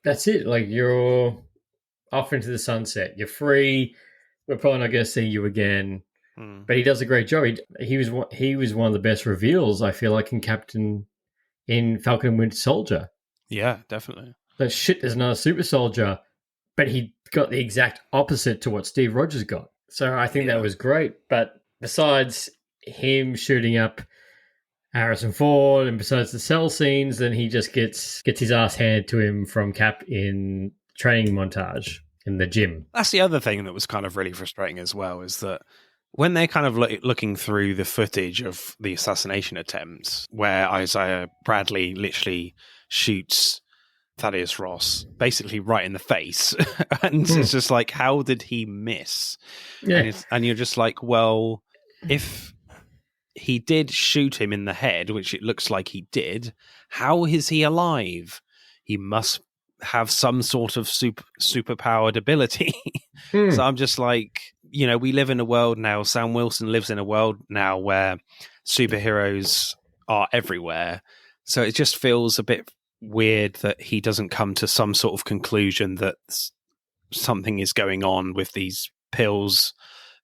it. Like you're off into the sunset. You're free. We're probably not going to see you again. But he does a great job. He was one of the best reveals, I feel like, in Falcon and Winter Soldier. Yeah, definitely. That shit, there's another super soldier, but he got the exact opposite to what Steve Rogers got. So I think that was great. But besides him shooting up Harrison Ford, and besides the cell scenes, then he just gets his ass handed to him from Cap in training montage in the gym. That's the other thing that was kind of really frustrating as well, is that when they're kind of looking through the footage of the assassination attempts, where Isaiah Bradley literally shoots Thaddeus Ross basically right in the face, and it's just like, how did he miss? Yeah. And you're just like, well, if he did shoot him in the head, which it looks like he did, how is he alive? He must have some sort of superpowered ability. So I'm just like, we live in a world now, Sam Wilson lives in a world now where superheroes are everywhere. So it just feels a bit weird that he doesn't come to some sort of conclusion that something is going on with these pills,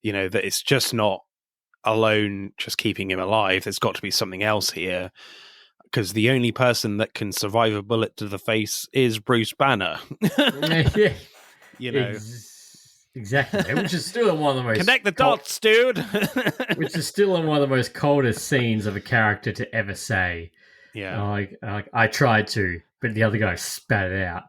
that it's just not alone just keeping him alive. There's got to be something else here, because the only person that can survive a bullet to the face is Bruce Banner. Yeah. Exactly, which is still one of the most... Connect the dots, dude! Which is still one of the most coldest scenes of a character to ever say. Yeah. Like I tried to, but the other guy spat it out.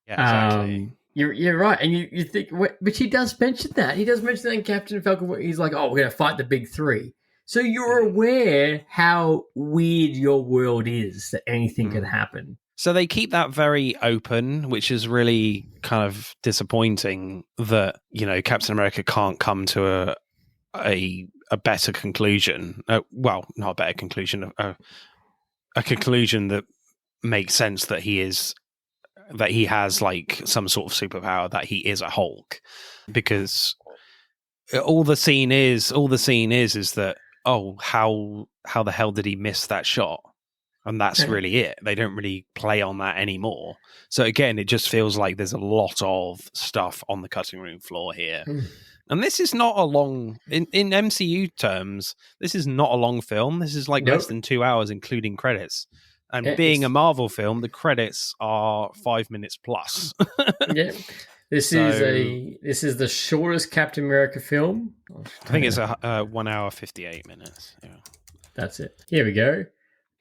Yeah, exactly. You're right, and you think... But he does mention that. He does mention that in Captain Falcon. He's like, we're going to fight the big three. So you're aware how weird your world is, that anything can happen. So they keep that very open, which is really kind of disappointing that, Captain America can't come to a better conclusion. Well, not a better conclusion, a conclusion that makes sense, that he has like some sort of superpower, that he is a Hulk. Because all the scene is that, how the hell did he miss that shot? And that's really it. They don't really play on that anymore. So again, it just feels like there's a lot of stuff on the cutting room floor here. And this is not a long, in MCU terms, this is not a long film. This is like less than 2 hours, including credits. And being a Marvel film, the credits are 5 minutes plus. This is the shortest Captain America film. I think it's a 1 hour 58 minutes. Yeah. That's it. Here we go.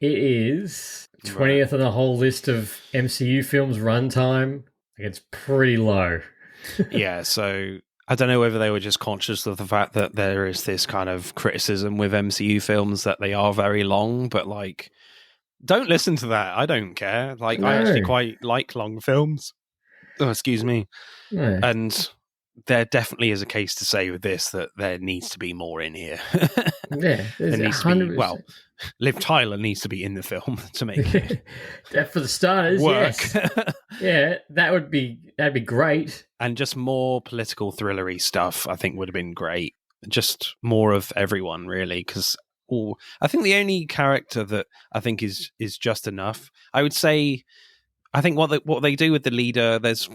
It is 20th on the whole list of MCU films runtime. It's pretty low. Yeah, so I don't know whether they were just conscious of the fact that there is this kind of criticism with MCU films that they are very long, but like, don't listen to that. I don't care. Like, I actually quite like long films. Oh, excuse me. No. And there definitely is a case to say with this that there needs to be more in here. Yeah, there needs to be, Liv Tyler needs to be in the film to make it for the starters work. Yes. Yeah, that'd be great. And just more political thrillery stuff, I think, would have been great. Just more of everyone, really, because I think the only character that I think is just enough. I would say, I think what they do with the leader, there's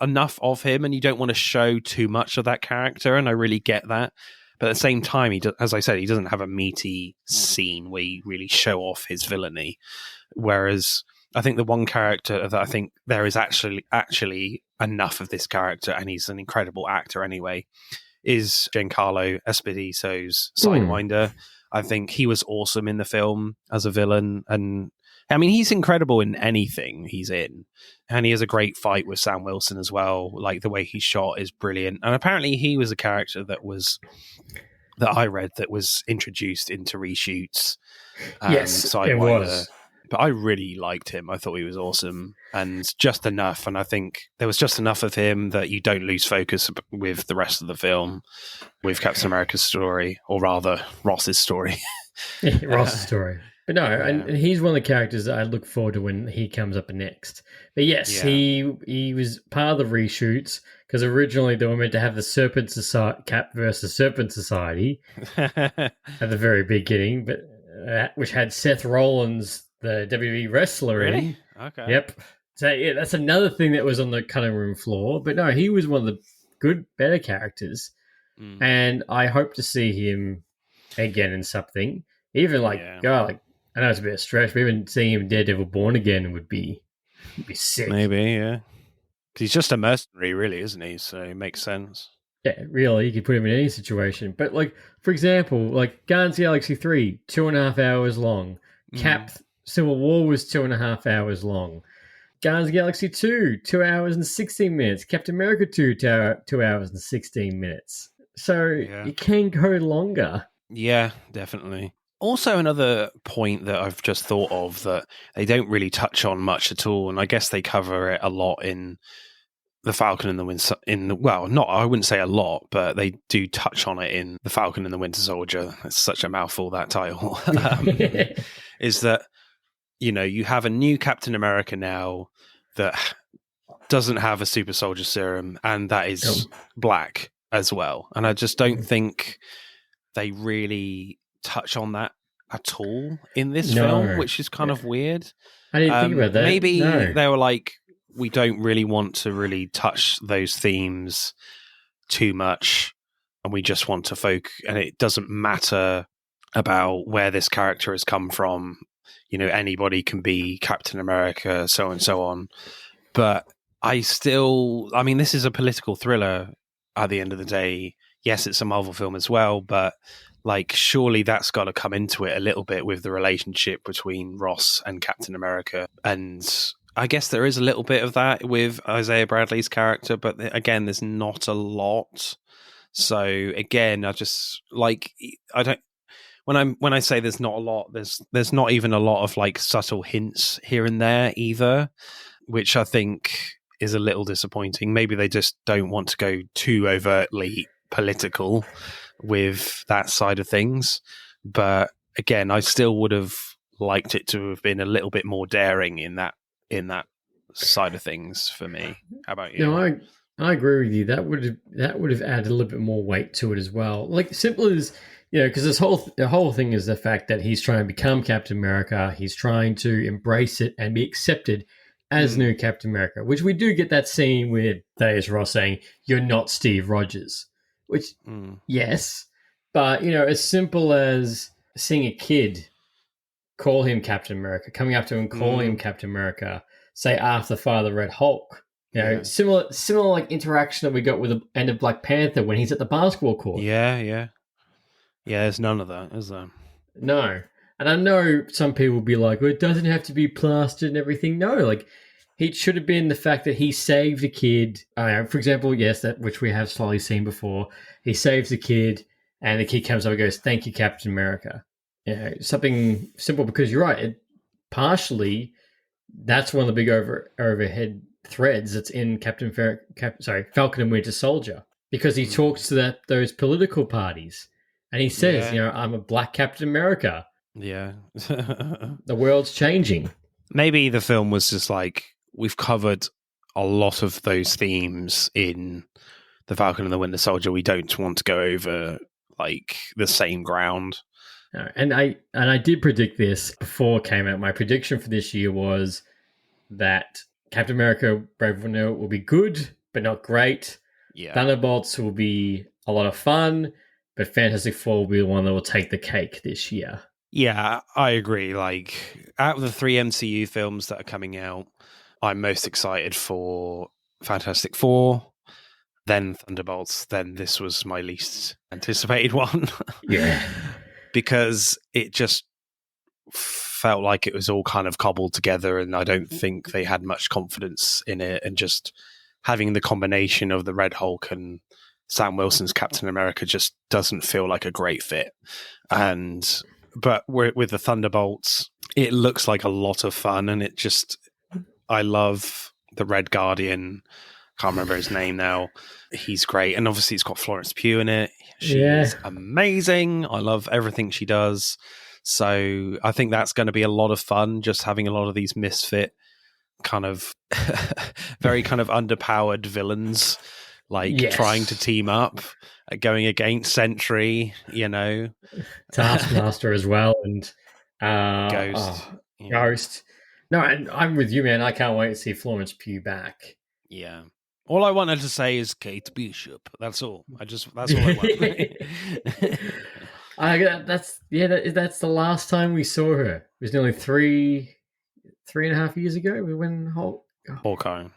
enough of him, and you don't want to show too much of that character, and I really get that. But at the same time, as I said, he doesn't have a meaty scene where you really show off his villainy. Whereas I think the one character that I think there is actually enough of this character, and he's an incredible actor anyway, is Giancarlo Esposito's Sidewinder. I think he was awesome in the film as a villain, and I mean, he's incredible in anything he's in. And he has a great fight with Sam Wilson as well. Like, the way he's shot is brilliant. And apparently he was a character that I read that was introduced into reshoots. Yes, Sidewinder. But I really liked him. I thought he was awesome and just enough. And I think there was just enough of him that you don't lose focus with the rest of the film, with Captain America's story, or rather Ross's story. Ross's story. But no, Yeah. and he's one of the characters that I look forward to when he comes up next. But yes, Yeah. he was part of the reshoots because originally they were meant to have the Serpent Society, Cap versus Serpent Society at the very beginning, but which had Seth Rollins, the WWE wrestler, in. Really? Okay. Yep. So yeah, that's another thing that was on the cutting room floor. But no, he was one of the good, better characters, and I hope to see him again in something. Even like, God, I know it's a bit of a stretch, but even seeing him Daredevil Born Again would be sick. Maybe, yeah. Because he's just a mercenary, really, isn't he? So it makes sense. Yeah, really, you could put him in any situation. But like, for example, like Guardians of the Galaxy 3, 2.5 hours long. Cap Civil War was 2.5 hours long. Guardians of the Galaxy 2, 2 hours and 16 minutes. Captain America 2, 2 hours and 16 minutes. So it can go longer. Yeah, definitely. Also, another point that I've just thought of that they don't really touch on much at all, and I guess they cover it a lot in The Falcon and the Winter. I wouldn't say a lot, but they do touch on it in The Falcon and the Winter Soldier. It's such a mouthful, that title. Is that, you have a new Captain America now that doesn't have a super soldier serum, and that is black as well. And I just don't think they really touch on that at all in this film, which is kind of weird. I didn't think about that. Maybe they were like, we don't really want to really touch those themes too much, and we just want to focus, and it doesn't matter about where this character has come from. Anybody can be Captain America, so and so on. But this is a political thriller at the end of the day. Yes, it's a Marvel film as well, but surely that's got to come into it a little bit with the relationship between Ross and Captain America. And I guess there is a little bit of that with Isaiah Bradley's character, but again, there's not a lot. So again, I just I don't. When I say there's not a lot, there's not even a lot of subtle hints here and there either, which I think is a little disappointing. Maybe they just don't want to go too overtly political with that side of things. But again, I still would have liked it to have been a little bit more daring in that side of things for me. How about you? No, I agree with you. That would have added a little bit more weight to it as well. Simple as, because the whole thing is the fact that he's trying to become Captain America. He's trying to embrace it and be accepted as new Captain America, which we do get that scene with Thaddeus Ross saying, "You're not Steve Rogers," which, yes, but, as simple as seeing a kid call him Captain America, coming up to him and calling him Captain America, say after the fire of the Red Hulk, similar interaction that we got with the end of Black Panther when he's at the basketball court. Yeah, there's none of that, is there? No. And I know some people will be like, well, it doesn't have to be plastered and everything. No, it should have been the fact that he saved a kid. For example, yes, that which we have slightly seen before. He saves the kid, and the kid comes up and goes, "Thank you, Captain America." Something simple, because you're right. Partially, that's one of the big overhead threads that's in Falcon and Winter Soldier, because he talks to those political parties, and he says, "I'm a black Captain America." Yeah. The world's changing. Maybe the film was just we've covered a lot of those themes in The Falcon and the Winter Soldier. We don't want to go over the same ground. No, and I did predict this before it came out. My prediction for this year was that Captain America Brave New World will be good, but not great. Yeah. Thunderbolts will be a lot of fun, but Fantastic Four will be the one that will take the cake this year. Yeah, I agree. Out of the 3 MCU films that are coming out, I'm most excited for Fantastic Four, then Thunderbolts, then this was my least anticipated one. Yeah. Because it just felt like it was all kind of cobbled together, and I don't think they had much confidence in it, and just having the combination of the Red Hulk and Sam Wilson's Captain America just doesn't feel like a great fit. But with the Thunderbolts, it looks like a lot of fun, and I love the Red Guardian. Can't remember his name now. He's great, and obviously it's got Florence Pugh in it. Yeah. She's amazing. I love everything she does. So I think that's going to be a lot of fun, just having a lot of these misfit kind of very kind of underpowered villains trying to team up, going against Sentry, Taskmaster as well, and Ghost. Ghost. No, and I'm with you, man. I can't wait to see Florence Pugh back. Yeah. All I wanted to say is Kate Bishop. That's all. That's all I want. That's the last time we saw her. It was nearly 3.5 years ago when Hawkeye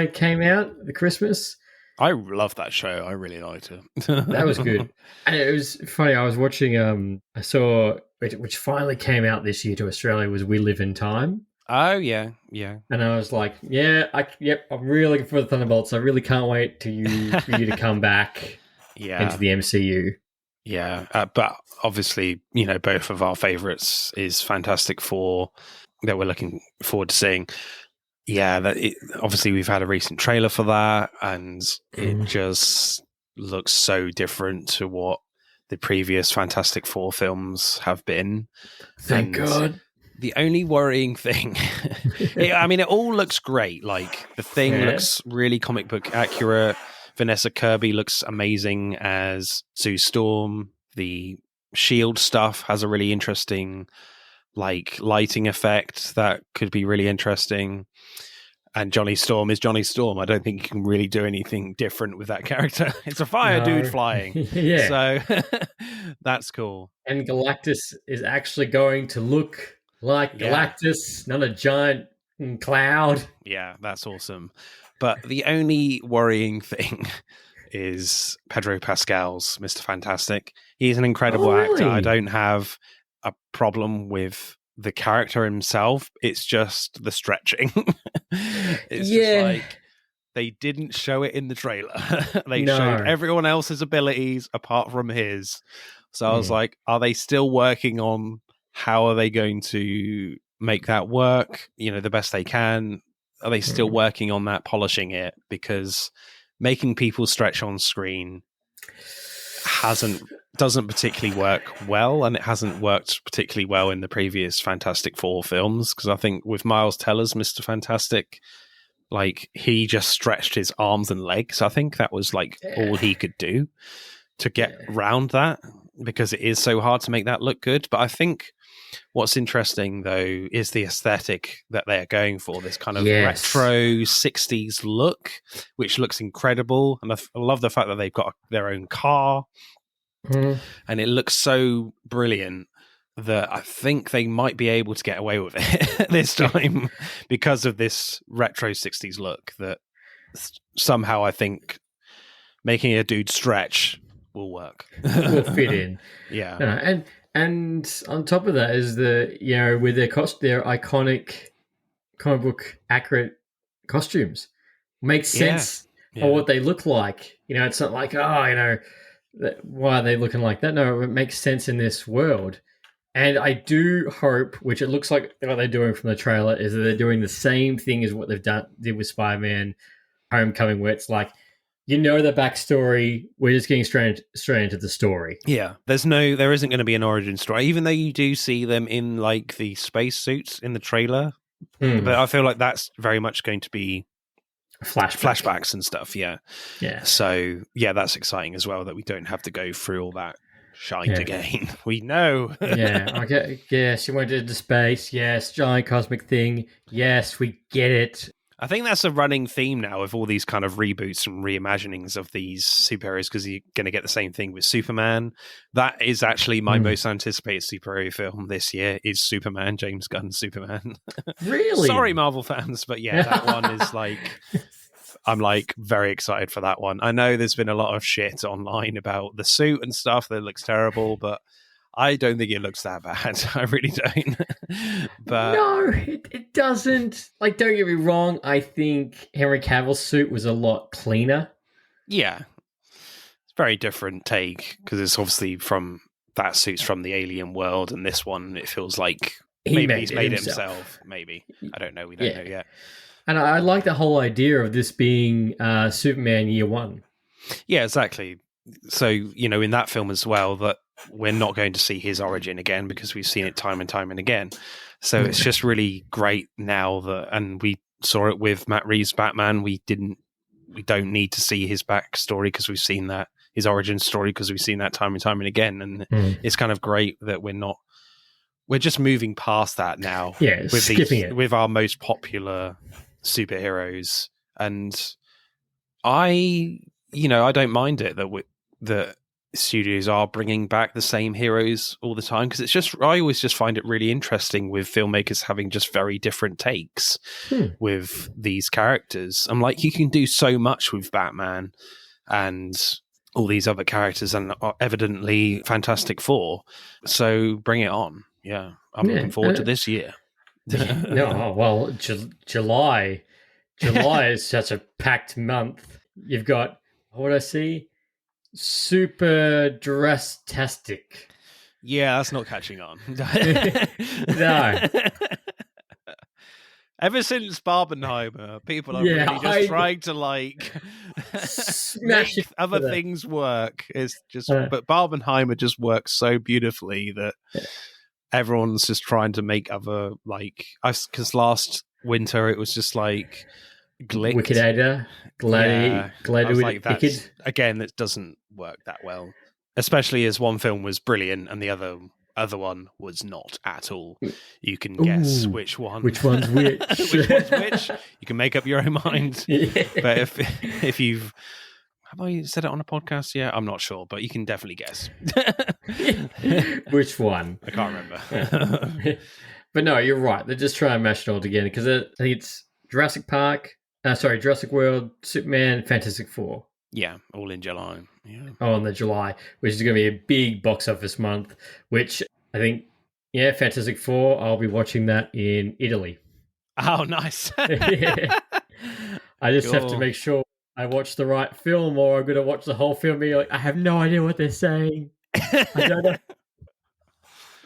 came out the Christmas. I love that show. I really liked it. That was good. And it was funny. I was watching, I saw, which finally came out this year to Australia, was We Live in Time. Oh, yeah, yeah. And I was like, I'm really looking for the Thunderbolts. I really can't wait for you to come back into the MCU. Yeah, but obviously, both of our favourites is Fantastic Four that we're looking forward to seeing. Yeah, obviously we've had a recent trailer for that, and it just looks so different to what the previous Fantastic Four films have been. Thank God. The only worrying thing, it all looks great. Like, the Thing looks really comic book accurate. Vanessa Kirby looks amazing as Sue Storm. The shield stuff has a really interesting lighting effect that could be really interesting. And Johnny Storm is Johnny Storm. I don't think you can really do anything different with that character. It's a fire dude flying. So that's cool. And Galactus is actually going to look like Galactus, not a giant cloud. Yeah, that's awesome. But the only worrying thing is Pedro Pascal's Mr. Fantastic. He's an incredible actor. I don't have a problem with the character himself. It's just the stretching. It's just like, they didn't show it in the trailer. They showed everyone else's abilities apart from his. So I was like, are they still working on how are they going to make that work, the best they can? Are they still working on that, polishing it? Because making people stretch on screen doesn't particularly work well, and it hasn't worked particularly well in the previous Fantastic Four films. Because I think with Miles Teller's Mr. Fantastic, he just stretched his arms and legs. I think that was all he could do to get around that, because it is so hard to make that look good. But I think what's interesting, though, is the aesthetic that they're going for, this kind of retro 60s look, which looks incredible. And I love the fact that they've got their own car, and it looks so brilliant that I think they might be able to get away with it this time because of this retro 60s look that somehow I think making a dude stretch will work. Will fit in. Yeah. And on top of that is with their iconic comic book accurate costumes. Makes sense for what they look like. It's not like, why are they looking like that? No, it makes sense in this world. And I do hope, which it looks like what they're doing from the trailer, is that they're doing the same thing as what did with Spider-Man Homecoming, where it's like, the backstory. We're just getting straight into the story. Yeah, there isn't going to be an origin story, even though you do see them in the space suits in the trailer. But I feel like that's very much going to be flashbacks and stuff. Yeah. So that's exciting as well, that we don't have to go through all that shite again. We know. Okay. Yes, you went into space. Yes, giant cosmic thing. Yes, we get it. I think that's a running theme now of all these kind of reboots and reimaginings of these superheroes, because you're going to get the same thing with Superman. That is actually my most anticipated superhero film this year, is Superman, James Gunn's Superman. Really? Sorry, Marvel fans, but that one is I'm very excited for that one. I know there's been a lot of shit online about the suit and stuff that looks terrible, but I don't think it looks that bad. I really don't. But no, it doesn't. Don't get me wrong. I think Henry Cavill's suit was a lot cleaner. Yeah. It's a very different take, because it's obviously that suit's from the alien world, and this one, it feels like maybe he's made it himself. Maybe. I don't know. We don't know yet. And I like the whole idea of this being Superman Year One. Yeah, exactly. So, in that film as well, that we're not going to see his origin again because we've seen it time and time and again. So it's just really great now that, and we saw it with Matt Reeves' Batman. We don't need to see his backstory because we've seen that, his origin story, because we've seen that time and time and again. And it's kind of great that we're just moving past that now. Yeah, skipping it with our most popular superheroes. And I don't mind it that studios are bringing back the same heroes all the time, because I always just find it really interesting with filmmakers having just very different takes with these characters. I'm like, you can do so much with Batman and all these other characters, and evidently Fantastic Four. So bring it on. Yeah, I'm looking forward to this year. July is such a packed month. You've got, what I see, Super Dress-tastic. Yeah, that's not catching on. No. Ever since Barbenheimer, people are really just trying to make other things work. It's just, but Barbenheimer just works so beautifully that everyone's just trying to make other, because last winter it was just like Glicked. Wickedator, Gladiator. Again, that doesn't work that well, especially as one film was brilliant and the other one was not at all. You can guess which one's which. Which one's which. You can make up your own mind. Yeah. But if you've, have I said it on a podcast yet? I'm not sure, but you can definitely guess. Which one? I can't remember. But no, you're right. They're just trying to mash it all together, because I think it's Jurassic World, Superman, Fantastic Four. Yeah, all in July. Yeah. Oh, in the July, which is going to be a big box office month, which I think, Fantastic Four, I'll be watching that in Italy. Oh, nice. I just have to make sure I watch the right film, or I'm going to watch the whole film and be like, I have no idea what they're saying. I don't know.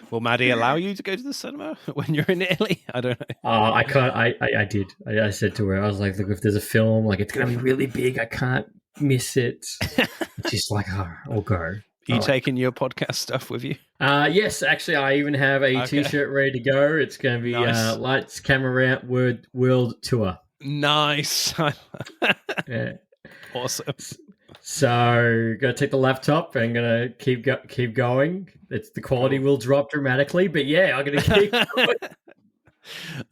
Will Maddie allow you to go to the cinema when you're in Italy? I don't know. I can't. I did. I said to her, I was like, look, if there's a film, it's going to be really big, I can't miss it. She's like, I'll go. Are you taking your podcast stuff with you? Yes, actually, I even have a T-shirt ready to go. It's going to be nice. Lights, Camera, Rant, World Tour. Nice. Yeah. Awesome. So, gonna take the laptop and gonna keep going. The quality will drop dramatically, but I'm gonna keep going.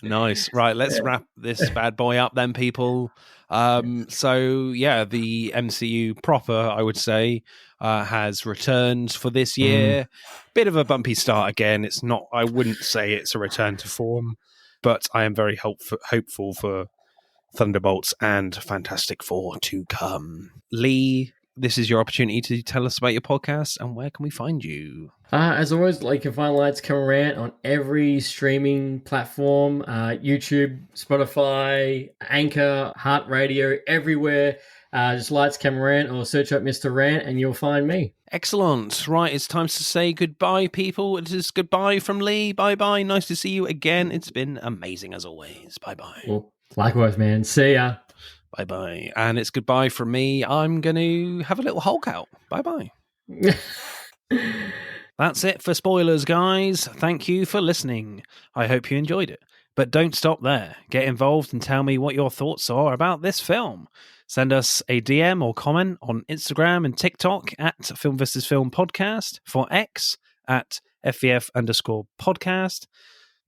Nice. Right, let's wrap this bad boy up then, people. So the MCU proper, I would say, has returned for this year. Bit of a bumpy start again. It's not. I wouldn't say it's a return to form, but I am very hopeful for Thunderbolts and Fantastic Four to come. Lee, this is your opportunity to tell us about your podcast, and where can we find you? As always, you can find Lights, Camera, Rant on every streaming platform, YouTube, Spotify, Anchor, Heart Radio, everywhere. Just Lights, Camera, Rant, or search up Mr. Rant and you'll find me. Excellent. Right, it's time to say goodbye, people. It is goodbye from Lee. Bye-bye. Nice to see you again. It's been amazing as always. Bye-bye. Well, likewise, man. See ya. Bye-bye. And it's goodbye from me. I'm going to have a little Hulk out. Bye-bye. That's it for spoilers, guys. Thank you for listening. I hope you enjoyed it. But don't stop there. Get involved and tell me what your thoughts are about this film. Send us a DM or comment on Instagram and TikTok at Film vs. Film Podcast, for X at FVF_podcast.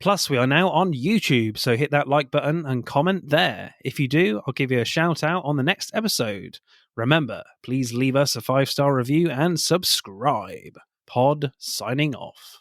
Plus, we are now on YouTube, so hit that like button and comment there. If you do, I'll give you a shout out on the next episode. Remember, please leave us a 5-star review and subscribe. Pod signing off.